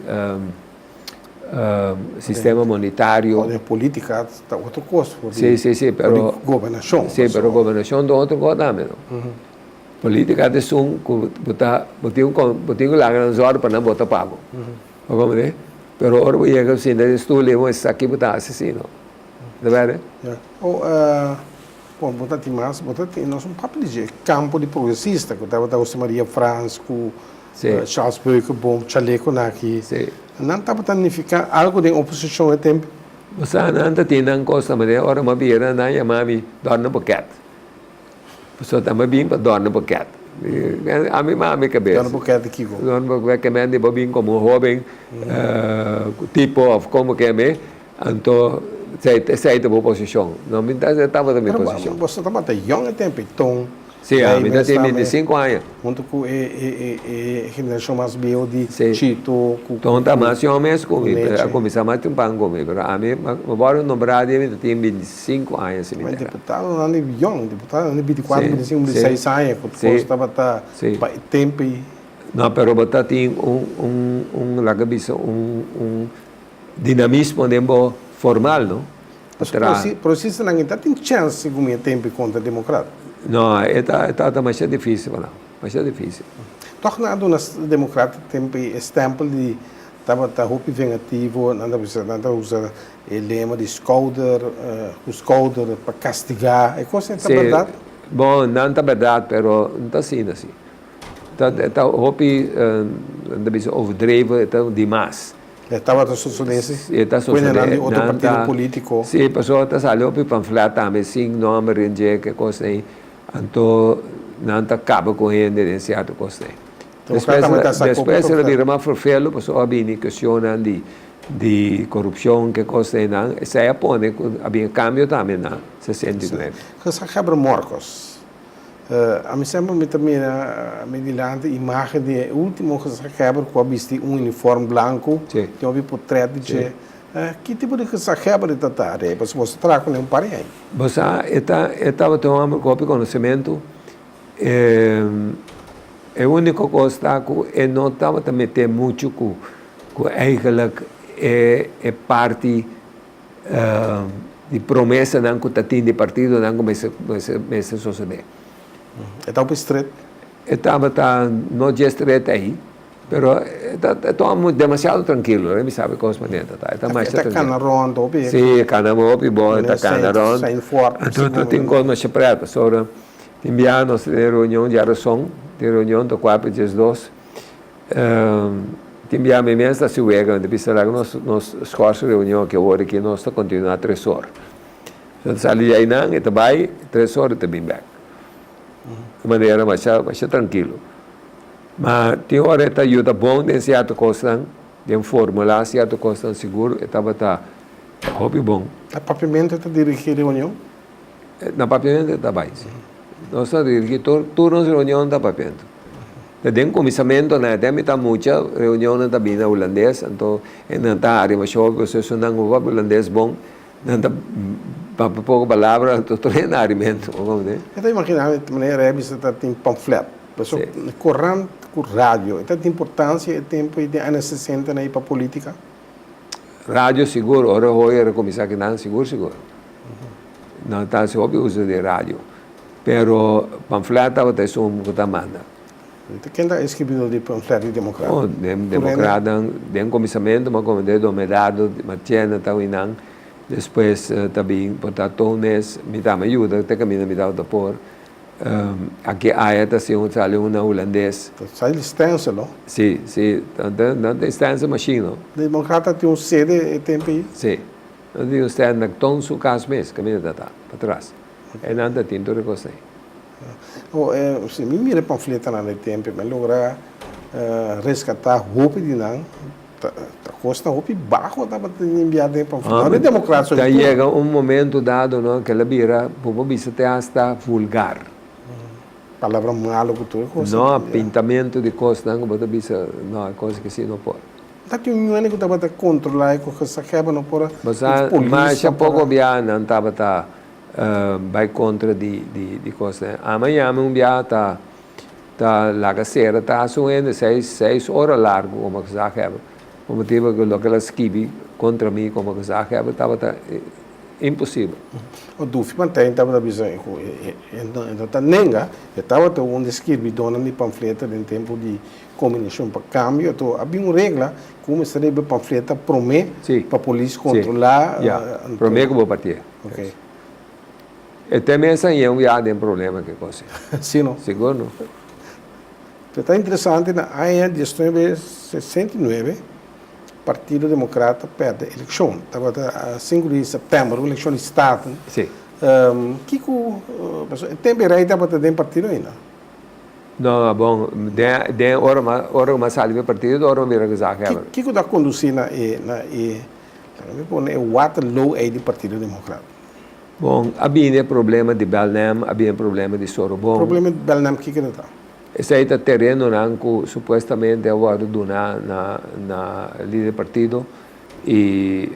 Speaker 2: sistema monetário.
Speaker 1: Ou de política, está outro custo.
Speaker 2: Sim, pero
Speaker 1: governação.
Speaker 2: Sim, pero governação do outro gosto também. Política de sum, botinho lá nas horas para não botar pago. Como é? Pero ora vai chegar assim, daí estou levando esse aqui botar assassino. De verdade?
Speaker 1: Ou, bom, botar mais, nós um papo de campo de progressista, que estava da José Maria Franz, com Charles Beukenboom, Chaleco aqui. Não estava tanificar algo de oposição a tempo.
Speaker 2: Você não está tendo coisa, mas ora uma vira na mami dorme paquete. Pessoa está me bem para dorme paquete. A minha mami cabeça.
Speaker 1: Dorme paquete aqui.
Speaker 2: Dorme paquete que me ande bem como jovem, tipo of como que me, então sei da posição. Não me estava da minha posição.
Speaker 1: Você estava até jovem tempo, então.
Speaker 2: Sim, a minha tem 25 anos.
Speaker 1: Junto com a geração mais velha de Chito.
Speaker 2: Então, está mais homens comigo. A comissão mais tem pão comigo. A mim, agora no Brasil, eu tenho 25 anos.
Speaker 1: Mas deputado não é jovem, deputado não é 24, 25, 26 anos. Porque estava até tempo.
Speaker 2: Não, mas você tem um dinamismo formal, não?
Speaker 1: Mas o processo não tem chance de comer tempo contra democrata.
Speaker 2: Não, está mais difícil, não. Mais difícil.
Speaker 1: Tornado nas democratas tem stempel de estava roupa vengativo, nada usa o lema de scolder para castigar. É coisa é verdade?
Speaker 2: Bom, não é verdade, pero não está assim. Está roupa overdreven, está demais.
Speaker 1: Estava a socialista?
Speaker 2: Está socialista.
Speaker 1: Outro partido político?
Speaker 2: Sim, a pessoa está saindo para panfletar também, sim, nome, rende, que coisa aí. Então, não acaba com ele em certo coisa. Depois ele vira mais forfelo, a pessoa vem questiona de corrupção, que coisa aí, não. Isso aí pode haver cambio também, não. 69.
Speaker 1: Você quebra Marcos. A mim sempre me também a imagem de último que você quebra com vestir uniforme branco, tem um portrait de que tipo de que você quebra de tratar? Você traz com um parente.
Speaker 2: Você estava tomando conhecimento. A única coisa que não estava a meter muito com eigenlijk parte de promessa não que tem de partido não começa a suceder.
Speaker 1: Estava estreito?
Speaker 2: Estava não de estreito aí, pero estava demasiado tranquilo, me sabe como se mantém, está mais tranquilo.
Speaker 1: Está canaron, topi.
Speaker 2: Sim, canaron, bom, está canaron. Então tem coisa mais preta, sobre enviarmos de reunião de aração, de reunião do 4 dias 2. Enviamos mesmo da Suega, de pisar nos esforços de reunião que agora aqui nós está continuando 3 horas. Então sali aí não, e vai 3 horas também back. De maneira mais tranquilo. Mas tem hora que ajuda bom de certa coisa, de formular certa coisa seguro, estava hobby bom.
Speaker 1: A papiamento está dirigindo reunião?
Speaker 2: Na papiamento está bem. Nós estamos dirigindo turnos de reunião da papiamento. Tem comissamento, né? Tem muita reunião também na holandês, então na área mais jovem, você não usa holandês bom, não para pouca palavra, estou treinando alimento.
Speaker 1: Eu estou imaginando de maneira você tem panfleto, pessoa correndo com rádio, então tem importância e tempo de anos 60 aí para política.
Speaker 2: Rádio seguro, ora hoje começar que não seguro. Não está se hobby uso de rádio, pero panfleto até só um que manda.
Speaker 1: Quem está escrevendo de panfleto de democrata?
Speaker 2: Oh, democrata, tem comissamento, mas como de domedado, Matiana, Tawinan. Depois também botar tones, me dá uma ajuda, até que me dá o vapor. Aqui a está sendo uma holandês.
Speaker 1: Sai distância, não?
Speaker 2: Sim, não tem distância machine.
Speaker 1: Democrata tem sede e tempo aí?
Speaker 2: Sim, não tem stand na tom su caso mesmo, que me dá para trás. É nada tem tudo que eu sei.
Speaker 1: Se me mira panfleta na tempo, me logra resgatar roupa de não, tá costa hopi bajo tava enviado em panfleto. Não é democrático.
Speaker 2: Tá chega momento dado, não, que ela vira, povo bisa até hasta vulgar.
Speaker 1: Palavra malo que tu costa.
Speaker 2: Não, pintamento de costa, não, bota bisa, não, coisa que sim não pode.
Speaker 1: Tá que um ano que tava a controlar e que se acaba não pode.
Speaker 2: Mas já pouco bia não tava vai contra de coisa. Amanhã um bia tá lá que será tá suendo 6 horas largo como que já acaba. Como tipo que lo que ela esquive contra mim como que já acaba tava impossível.
Speaker 1: O Dufi mantém tava da visão então tá nenga estava to onde escrevi dona de panfleto em tempo de combinação para câmbio então havia uma regra como seria o panfleto promete para a polícia controlar
Speaker 2: promete que vou partir.
Speaker 1: Ok.
Speaker 2: Até mesmo aí é um problema que coisa.
Speaker 1: Sim, não?
Speaker 2: Seguro.
Speaker 1: Está interessante na AIA de 1969 Partido Democrata perde a eleição. Estava a 5 de setembro, a eleição de Estado.
Speaker 2: Sim.
Speaker 1: Que tem berai estava dentro do partido ainda?
Speaker 2: Não, bom, de hora mais salve partido, hora mais realizar.
Speaker 1: Que está conduzindo o Waterloo aí do Partido Democrata?
Speaker 2: Bom, havia problema de Belém, havia problema de Sorobon.
Speaker 1: O problema de Belém, o que está?
Speaker 2: Esse aí está terreno que supostamente é o do na líder partido e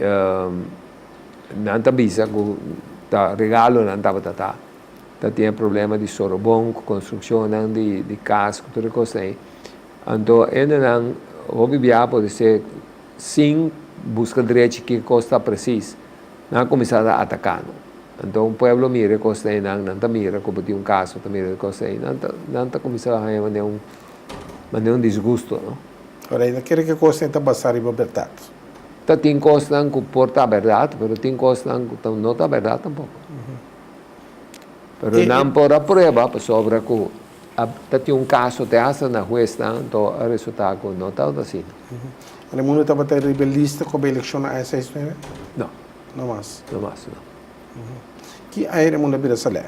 Speaker 2: não está bisa que tá regalo não estava tá tinha problema de Sorobon, construção de casco, tudo coisa aí. Então ainda não houve pode ser sim busca direito que costa preciso não começar a atacar. Então o povo mira coisa aí não mira como tem caso também coisa aí não começar a mandar um desgosto, não?
Speaker 1: Agora ainda quer que coisa está passar em verdade.
Speaker 2: Tem coisa que porta a verdade, mas tem coisa que não está a verdade tampouco. Mas não por a prova sobre que tem caso de asa na juez, então o resultado não está assim.
Speaker 1: O mundo estava rebelista com a eleição a 6/9?
Speaker 2: Não.
Speaker 1: Não mais.
Speaker 2: Não mais, não.
Speaker 1: Que aí mundo bira sale,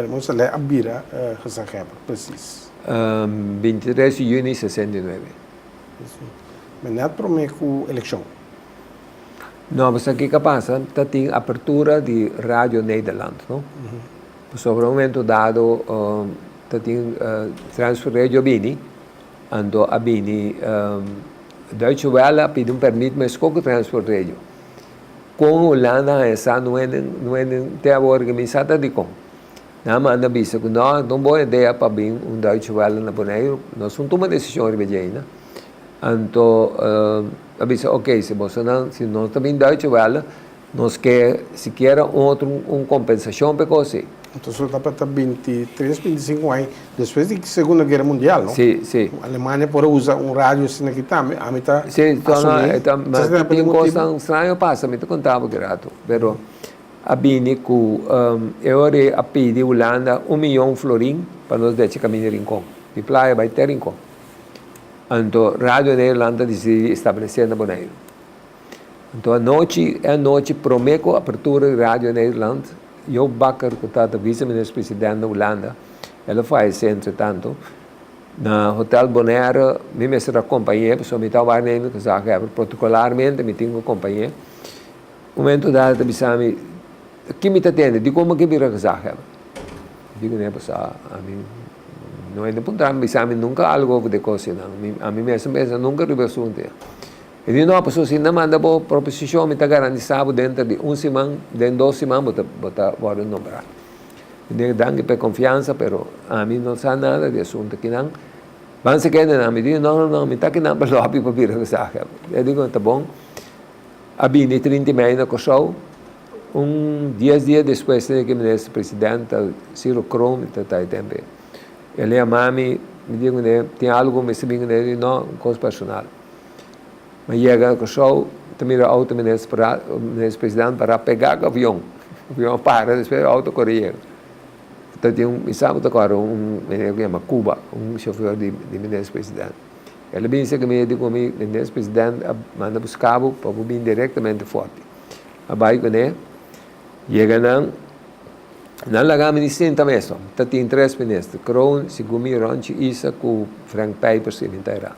Speaker 1: mundo sale abira resakeba, preciso.
Speaker 2: 23 de junho de 69.
Speaker 1: Mas não promete com eleição.
Speaker 2: Não, mas o que passa? Tem abertura de Rádio Nederland, não? Sobre um momento dado, tem transfer de Bini, ando a Bini, Deutsche Welle pediu permito, mas qual transfer radio? Com Holanda essa não é até organizada de com. Na manda bisa que não boa ideia para vir Deutsche Welle na Bonaire, nós não tomamos decisão de beijina. Então avisa ok se não também Deutsche Welle nós quer se quer compensação para você.
Speaker 1: Então só está para 23, 25 anos depois da Segunda Guerra Mundial, não?
Speaker 2: Sim, sim.
Speaker 1: A Alemanha pode usar rádio assim aqui também, a mitad.
Speaker 2: Sim, então mas tem coisa estranha passa, me contava grato, pero a Bini que eu a pedir Holanda 1 milhão florim para nós deixar caminhar em com. De praia vai ter em com. Então Rádio Nederlândia decidiu estabelecer na Bonaire. Então a noite prometo a abertura de Rádio Nederlândia. Joop Bakker, que está vice-ministro-presidente da Holanda, ela faz, entretanto, na Hotel Bonaire, me mestre acompanhei, pessoal me estava nem que já protocolarmente me tinha acompanhei. Momento dado, me que me atende, digo como que vira que já digo né, pessoal, a mim não é de pontar, me nunca algo de coisa, a mim mesmo nunca reversou um dia. E digo, não, pessoal, se não manda boa proposição, me está garantizado dentro de 1 semana, dentro de 2 semanas, vou nombrar. E digo, danke por confiança, pero a mim não sabe nada de assunto que não. Vamos se quedar, me digo, não, me está que não, para lobby para vir a saca. Eu digo, tá bom. A Bini 30 meia na Cochou, 10 dias depois de que o ministro-presidente, Ciro Krom, está aí também. Ele a mami, me digo, tem algo, me sabia, não, coisa personal. Mas chega ao show, também o auto ministro-presidente para pegar o avião. O avião para, depois o auto corria. Então tinha me sabe agora, menino que chama Cuba, chofer de ministro-presidente. Ele disse que me digo, o ministro-presidente manda buscar-o para vir diretamente forte. Abai com ele, chega não larga ministro também mesmo. Então tinha 3 ministros, Kroon, Sigumi Ronchi, Isa, com Frank Pijpers e Mintaira.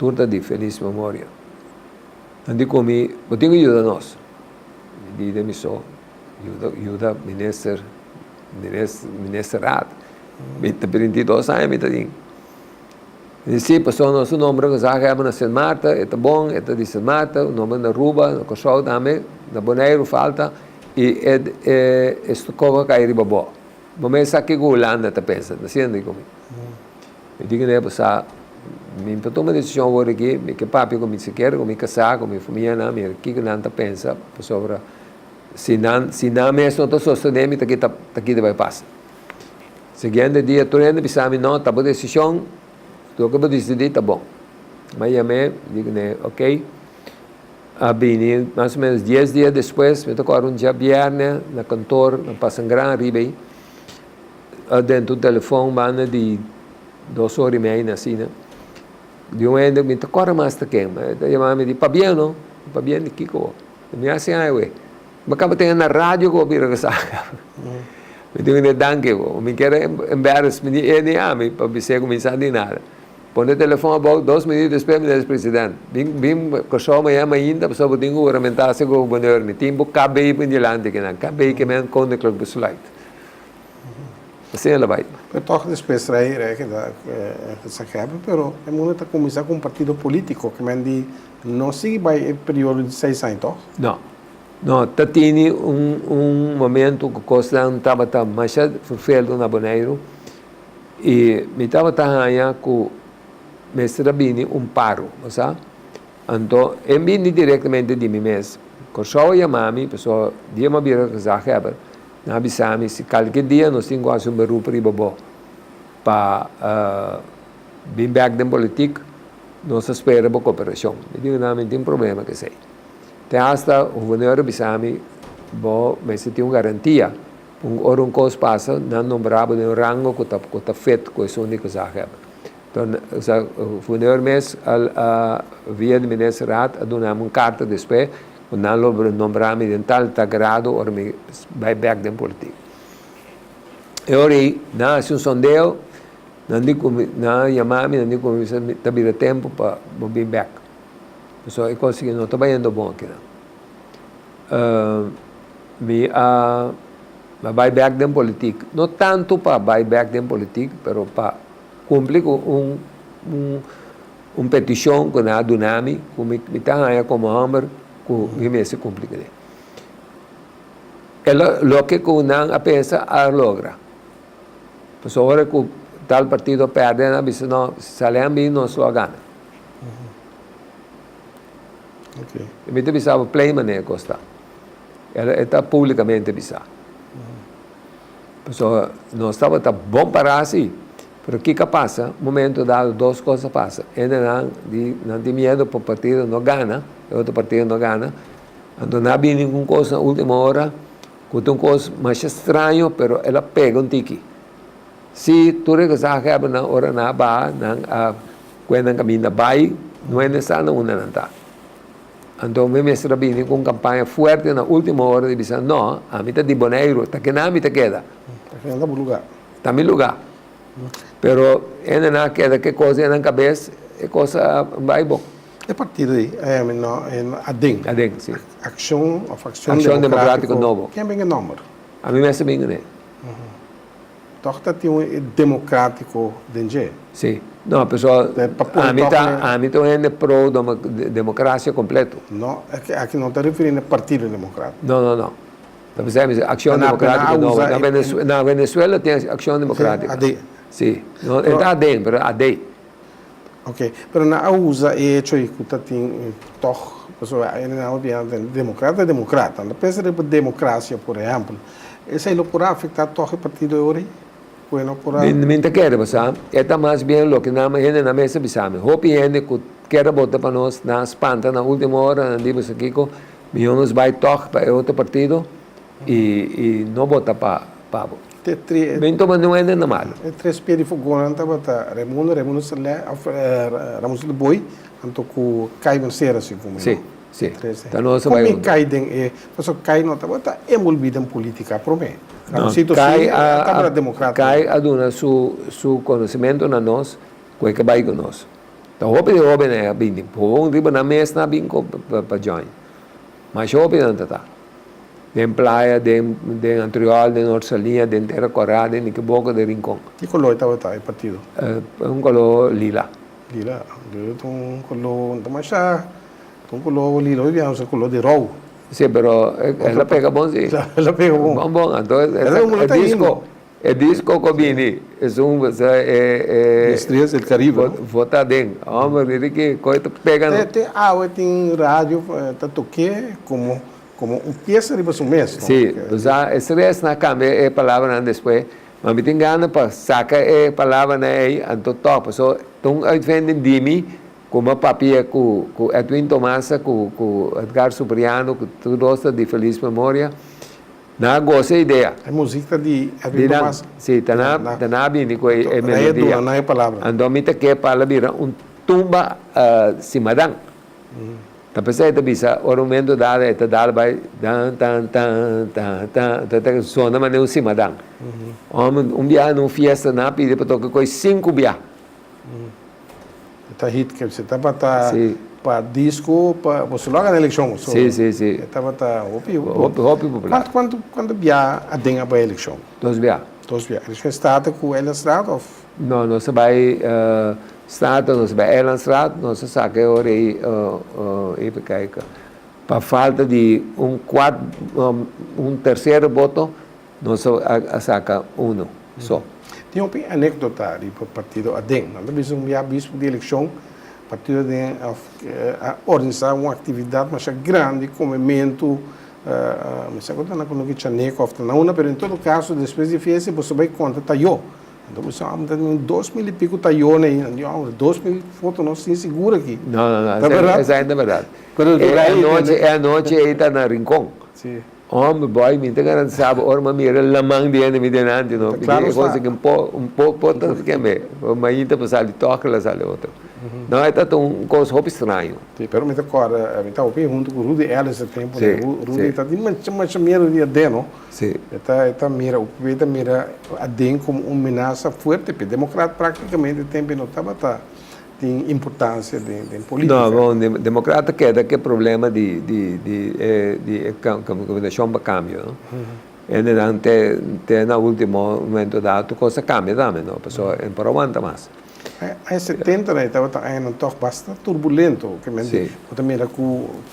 Speaker 2: turta de feliz memória. Andi comi, botinho ajuda nós. Di demissão, ajuda ministerado. Mita 22 anos, mita din. Disse, passou nosso nome, que já é na Santa Marta, é bom, é de Santa Marta, o nome na Ruba, na Cochau também, na Boneiro falta, e é Estocova cair babó. Mas sabe que o Holanda está pensando, assim anda comigo. Eu digo, né, passar, me tomou uma decisão agora aqui, que papi comigo se quer, comigo casar, comigo família, não, me aqui que não está pensa, sobre, se não mesmo não está sustentando, está aqui vai passar. Seguinte dia, tu ainda pensava, não, está boa decisão, tu acabou de decidir, está bom. Mas eu digo, né, ok. Abini, mais ou menos 10 dias depois, me tocou um dia viernes, na cantor, na Passangran, Ribei, dentro do telefone, banda de 2 horas e meia, assim, né? De um ainda, me tocou mais da quem, mas eu me disse, Pabiano, Pabiano de Kiko. Me assim, ué. Mas acaba tendo na rádio, que eu viro que saca. Me digo, danke, me quero embarrass, me diz, para você começar a nada. Põe o telefone about 2 minutos depois, me diz, presidente, bim, que amanhã ainda, pessoa pode juramentar-se com o governo, me tempo, cabe para diante, que não, cabe que me conta com o besluit. Assim ela vai.
Speaker 1: Pero toch depois trair que se quebra, pero é muito começar com um partido político que me não sigue vai período de 6 anos, toch?
Speaker 2: Não, tinha momento que coisa estava mais feio na Boneiro e me estava aí com mestre Rabini paro, sabe? Então, eu vim diretamente de mim mesmo. Quando eu chamava, pessoal, dia me vira que já quebra. Na avisame se qualquer dia nós temos um beru para ir para vir back da política, nós esperamos a cooperação. Eu digo, não, não tem problema que sei. Até hasta o governo avisame, mas tem uma garantia. Ora um coisa passa, não nombrava de um rango que está feito com esse único zaga. Então, o governo mesmo, via de ministro a donar uma carta depois, não nombramos de tal grado, ou me vai back da política. E ora, não é um sondeo, não chamamos, não digo que está vira tempo para vir back. Então, eu consegui, não está indo bom aqui. Vai back da política. Não tanto para vai back da política, mas para cumprir com petição que não donamos, como está aí como homem, que me se complica. Ela lo que não pensa a logra. Pues ahora que tal partido perde, não salen bem não se lo gana.
Speaker 1: Okay.
Speaker 2: Me te bisava play maneira costa. Ela está publicamente bisava. Pues não estava tão bom para assim. Pero o que passa? Momento dado, 2 coisas passam. Ainda não tem medo para o partido não gana, o outro partido não gana. Então não havia nenhuma coisa na última hora, que tem uma coisa mais estranha, mas ela pega um tique. Se tu regressar a na hora na ba, quando caminha vai, não é necessário não está. Então, me mestre Rabini com campanha forte na última hora de dizer, não, a mim está de Boneiro, está que não, me queda.
Speaker 1: Está no lugar.
Speaker 2: Está no lugar. Pero ainda não queda que coisa na cabeça, é coisa vai bom.
Speaker 1: É partido aí, é ADEM.
Speaker 2: ADEM, sim.
Speaker 1: Ação
Speaker 2: Democrática Novo.
Speaker 1: Quem é o número?
Speaker 2: A mim mesmo bem, né?
Speaker 1: Toch tem um democrático dentro.
Speaker 2: Sim. Não, pessoal, a mim também é pro-democracia completo.
Speaker 1: Não, aqui não está referindo ao Partido Democrático.
Speaker 2: Não. Ação Democrática Nova. Na Venezuela tem Ação Democrática.
Speaker 1: AD.
Speaker 2: Sim. Não é AD, mas AD.
Speaker 1: Ok. Mas na usa é hecho que tem toch, pessoal, não é democrata. Na pensa de democracia, por exemplo, esse aí por afetar toch o partido hoje. Bueno, por aí.
Speaker 2: Minta quer, sabe? É mais bem lo que na mesa bisame. Hope gente que quer botar para nós na espanta na última hora, andamos aqui com milhões vai toch para outro partido e não botar para pavo. Então, mas não é nada mal.
Speaker 1: É 3 pés de fogo, não está bota Raimundo se lê, Ramos de Boi, então com cai vencer assim como.
Speaker 2: Sim.
Speaker 1: Então nós vai. Como cai den, pessoal cai não está bota é envolvida em política, promete.
Speaker 2: Cai a dona su conhecimento na nós, que vai com nós. Então, hopi né, bindi. Povong riba na mes na bingo para join. Mas hopi não tá. Den praia, den Antriol, den Orsalinha, den Terra Corada, den Boca de Rincón.
Speaker 1: Que color estava o partido?
Speaker 2: Color lila.
Speaker 1: Lila. Color, então mas já, color lila, hoje é color de rojo.
Speaker 2: Sí, pero ela pega bom, sim.
Speaker 1: Ela pega bom.
Speaker 2: Bom. Então, é disco que vini.
Speaker 1: Estrelas do Caribe.
Speaker 2: Vota dentro. Homem, que coisa pega.
Speaker 1: Tem rádio, tá toque como peça de você mesmo.
Speaker 2: Sim, estrelas na cama é palavra depois. Mas me tem gana para sacar é palavra aí, então top. Então, eu vendo de mim, como papia com Edwin Tomasa, com Edgar Supriano, com tudo isso de feliz memória. Não gosto da ideia.
Speaker 1: A música de Edwin Tomasa.
Speaker 2: Sim, tá na bem com a melodia.
Speaker 1: Não é palavra.
Speaker 2: Então, me tem que palavra tumba simadang. Tapi saya tak bisa orang mendo dah itu dah by dan sona mana usi madang. Biar num fiesta na pide para tocar coi 5 biar.
Speaker 1: Tá hit que você tava para disco para você logo na eleição.
Speaker 2: Sim.
Speaker 1: Tava
Speaker 2: hopi
Speaker 1: popular. Quanto biar a denga para eleição?
Speaker 2: 2 biar.
Speaker 1: Eles starta com ela straat of?
Speaker 2: Não, nós vai Straat, nós vai Ellenstraat, nós saca hora aí even kijken. Para falta de terceiro voto, nós saca só.
Speaker 1: Tem uma anedota ali para o partido ADEM. Nós temos bispo de eleição, partido ADEM organizar uma atividade mais grande, como evento, mas agora não que chaneco, não, mas em todo caso, depois de festa, você vai contar tayo. Então, você tem 2.000 e pico tayo aí, 2.000 fotos não se segura aqui.
Speaker 2: Não, essa ainda é verdade. É a noite aí está na Rincón.
Speaker 1: Sim.
Speaker 2: Homem, boy, me tem que saber, ora mira lamang dia me denante, não. Claro, coisa que pouco tanto que me, mas ainda passar de toca lá sale outro. Não é tanto coisa roupa estranho.
Speaker 1: Sim, pero me agora, me tá ouvindo junto com o Rudy Ellis esse tempo, Rudy está de mais mira dia deno.
Speaker 2: Sim.
Speaker 1: Está mira a DEM como uma ameaça forte, porque democrata praticamente tempo não estava tem importância de política.
Speaker 2: Não, bom, democrata queda que problema de combinação para câmbio, não? E até no último momento dado coisa cambia também, não? Pessoal, para aguenta mais.
Speaker 1: Em 70 estava um toque bastante turbulento, que também era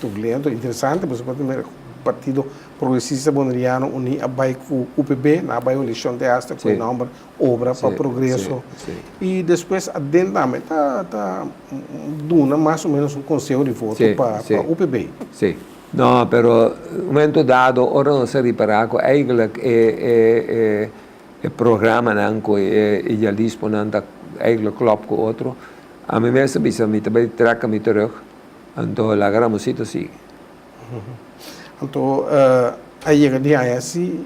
Speaker 1: turbulento, interessante, mas também era Partido Progressista Bonaireano unir a BAI com o UPB, na BAI eleição de asta, com o nome Obra para Progresso. E depois, dentro também, está dando mais ou menos conselho de voto para o UPB.
Speaker 2: Sim. Não, pero no momento dado, ora não se reparar que eigenlijk é programa não, é idealismo não, eigenlijk klopt com outro. A mim mesmo, me também traga-me terug, então, lá gramos isso sim.
Speaker 1: Então, aí chega de assim,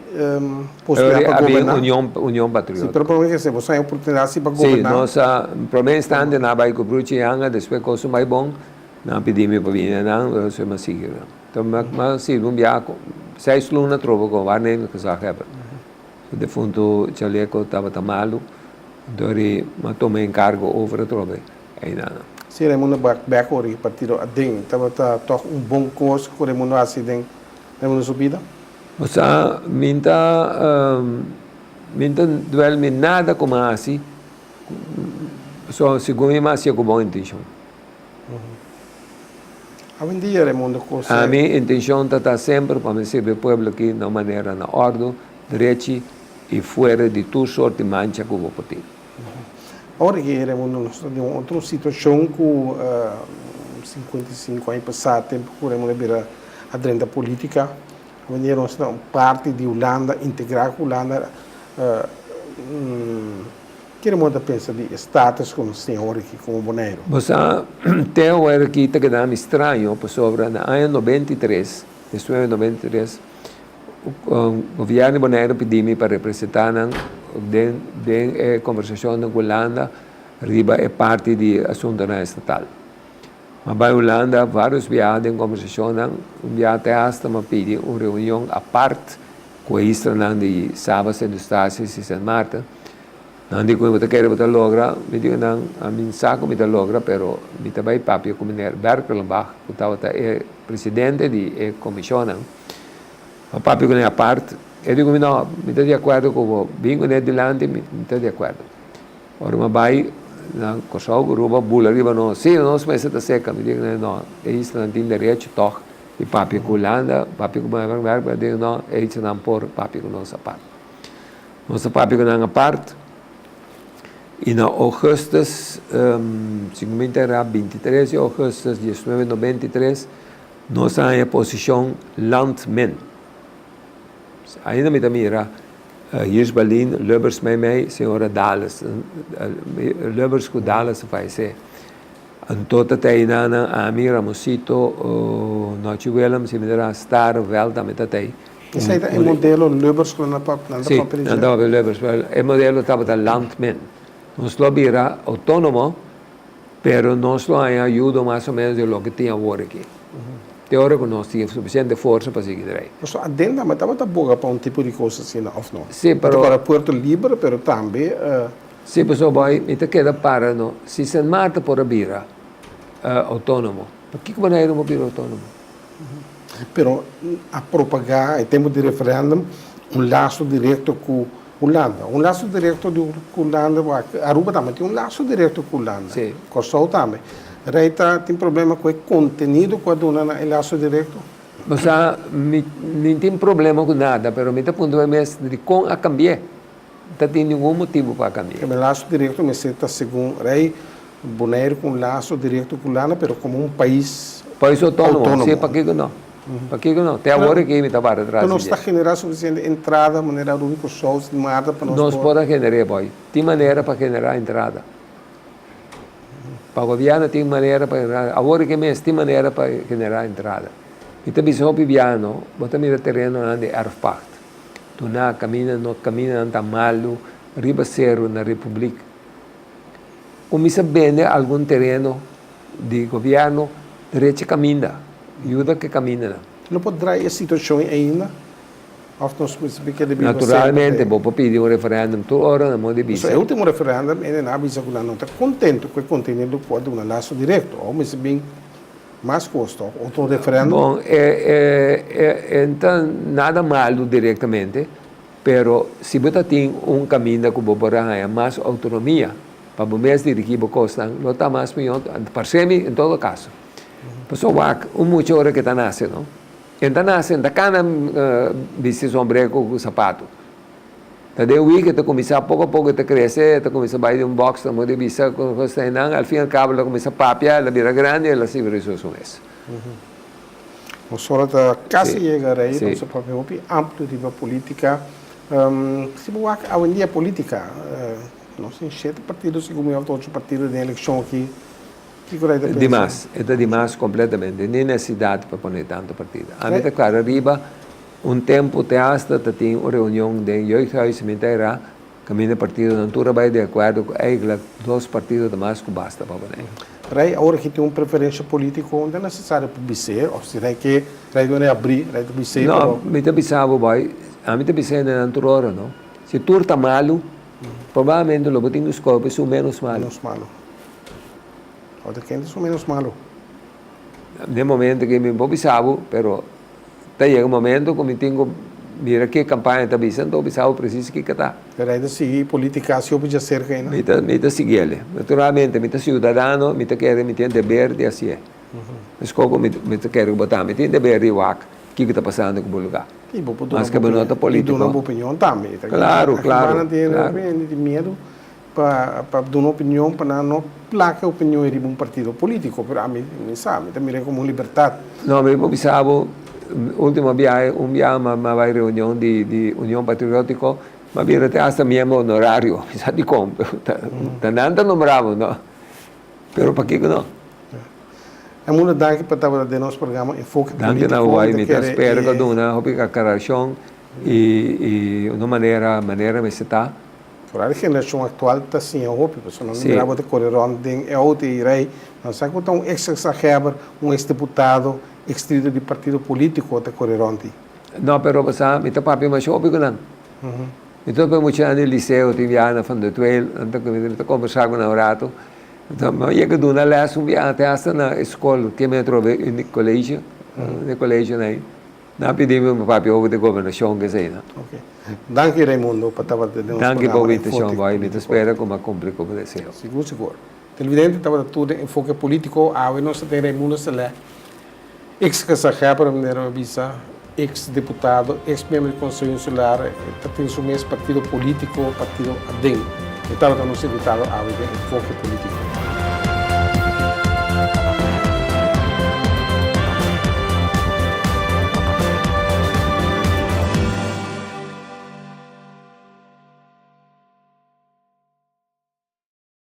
Speaker 1: possibilidade para governar.
Speaker 2: União Patriota.
Speaker 1: Sim, pero para mim que você tem oportunidade para governar.
Speaker 2: Sim, nossa, para mim está na vai com Bruce Yanga, depois coisa mais bom, não pedimos para vir, não, eu me seguir. Então, mas sim, viaco, 6 lunas trovo com Varney que já have. O defunto Chaleco estava malo, então ele tomei encargo over trovo, aí nada.
Speaker 1: Se ele manda back ori partido ADEM, estava toch bom curso, que ele manda acidente, ele manda subida.
Speaker 2: O sea, minta duel nada como assim, só segundo mas se com boa intenção.
Speaker 1: A dia ele manda curso.
Speaker 2: A minha intenção está sempre para me servir o povo aqui de maneira na ordem, direita e fora de tudo sorte de mancha que eu vou ter.
Speaker 1: Ora que era uma outra situação com 55 anos passado, tempo que era virar a drenda política, venderam parte de Holanda, integrar com Holanda, que era muito pensa de status como senhor aqui, como Bonaire.
Speaker 2: Você tem hora que está quedando estranho, por sobre no ano 93, desde 93, o governo de Bonaire pediu-me para representar de conversação com Holanda, riba é parte de assunto na estatal. Mas para Holanda, vários viagens em conversação, viagem hasta me pedi uma reunião à parte com a Istra de Sabas e Estácios e San Marta, Não digo que eu quero botar logra, me digo não, a mim saco me logra, pero me também papi como ner Berkelenbach, que estava presidente de comissão, o papi com a parte, eu digo não, me está de acordo com o bingo de delante, me está de acordo. Ora uma vai na coxau, grupo bula riba não, sim, nós mas está seca, me digo não, é isso não tem direito toch, e papi com Holanda, papi com Berkelenbach, digo não, é isso não por papi com nossa parte. Nossa papi com a parte. In augustus, seguramente era 23 de augustus de 1993, nós estamos em posição landmin. Ainda me mira, hier in Berlin, Lubbers met mij, senhora Dallas. Lubbers com Dallas vai ser. En tot het einde na Ami Ramosito, Noche Willem, se me dará estar, velta met het einde.
Speaker 1: Is dat een modelo Lubbers com na
Speaker 2: Sim, andava Lubbers, o modelo estava da landmin. Nós lo era autônomo, pero nós lo ajuda mais ou menos de lo que tinha agora aqui. Teórico nós tínhamos suficiente força para seguir daí.
Speaker 1: Mas a dentro, mas estava boa para tipo de coisa assim, ou não?
Speaker 2: Sim, pero
Speaker 1: agora Porto Libre, pero também.
Speaker 2: Sim, pessoal, boy, me te queda para no. Se se mata por a bira autônomo, por que maneira uma bira autônomo?
Speaker 1: Pero a propagar, em tempo de referendum, laço direto com Holanda. Laço direto com Holanda, Aruba também tem laço direto com Holanda.
Speaker 2: Sim.
Speaker 1: Kosovo também. Reita tem problema com o conteúdo com a dona no laço direto?
Speaker 2: Mas não tem problema com nada, pero me te ponto mesmo de com a cambiar. Não tem nenhum motivo para cambiar.
Speaker 1: O laço direto me senta segundo rei, boneiro com laço direto com Holanda, pero como um país
Speaker 2: autônomo. Sim, para que não? Para que não? Até agora que me está para trás.
Speaker 1: Então, nós está generando suficiente entrada, maneira única shows de nada para nós.
Speaker 2: Nós podemos generar, boy. Tem maneira para generar entrada. Para o governo tem maneira para generar. Agora que mês tem maneira para generar entrada. Então, se o governo, bota mira terreno de Erfpacht. Tu não camina não malo, riba zero na República. O me vende algum terreno de governo, direito caminha. Ajuda que camina.
Speaker 1: Não pode dar essa situação ainda?
Speaker 2: Naturalmente, vou pedir um referendum toda hora na mão de bisa.
Speaker 1: O último referendum, ele não avisa que não está contente com o conteúdo do um laço direto, ou mas bem mais custo. Outro referendum.
Speaker 2: Bom, então nada malo diretamente, pero se você tem caminho que você pode mais autonomia, para você dirigir a costa, não está mais melhor, para semi, em todo caso. Pessoal, muita hora que está nascendo, não? Então nasce, da cana vestir sombrero com sapato. Daí o que está começando pouco a pouco a crescer, está começando a ir de box, está de vista com você não, ao fim e ao cabo ela começa a papiar, ela vira grande e ela se vira isso
Speaker 1: O senhor está quase chegar aí, então seu papel amplo de política. Se você há um dia política, nós temos 7 partidos, como eu outros partidos de eleição aqui.
Speaker 2: Demais, é demais completamente. Nem necessidade para pôr tanto partido. A mim, claro, arriba, tempo até hasta tem uma reunião de jeugdhuis inteira, caminho partido não vai de acordo com eigenlijk 2 partidos demais que basta para pôr.
Speaker 1: Rei, agora que tem uma preferência política, não é necessário para BC, ou se rei que rei não é abrir, rei do BC.
Speaker 2: Não, me te pensava, boy, a mim te pensava na hora, não? Se tu está malo, provavelmente o botinho dos corpos é menos malo.
Speaker 1: Menos malo. Outra gente é menos malo.
Speaker 2: No momento que me pensava, pero chega um momento que me tenho mira que campanha está visando, eu pensava preciso que está.
Speaker 1: Pero ainda seguir política se eu podia ser quem,
Speaker 2: me está seguindo. Naturalmente, me está cidadano, me está querendo, me tem dever de assim. Mas como me está querendo botar, me tem dever de o que está passando com o lugar. Mas que não está político.
Speaker 1: E dá uma opinião também.
Speaker 2: Claro.
Speaker 1: Não tem medo para dar uma opinião, para não placa a opinião de um partido político, para mim, não sabe, também como liberdade.
Speaker 2: Não, me pensava, última viagem, vai reunião de União Patriótica, mas vira até hasta mesmo honorário, sabe como? Tanto não bravo, não. Pero para que não?
Speaker 1: É muito danke para estar de nosso programa Enfoque Político.
Speaker 2: Danke na uai, me espero que dona, hope que caração e uma maneira me está.
Speaker 1: Por a geração atual está assim, eu hope, porque não grava de correron, é outro irei, não sabe que um ex-saheber, um ex-deputado, ex-líder de partido político de correron.
Speaker 2: Não, pero basta, me está papi mas hope que não. Então, para muitos no liceu, tive ano van de tweel, então eu conversar com o rato. Então, eu ia doen na les, até essa na escola, que me trove no colégio, no colégio aí. Na pedimos meu papi over de governação que sei,
Speaker 1: Ok. Dank je Raimundo por estar tendo
Speaker 2: Danke por a invitação, vai, me espera como complicou o deseo.
Speaker 1: Seguro, seguro. Televidente estava tudo enfoque político, a nós tem Raimundo Selé, ex-casajá para a visa, ex-deputado, ex-membro do Conselho Insular, tem o mesmo partido político, partido ADEM. Estava nos invitado a enfoque político.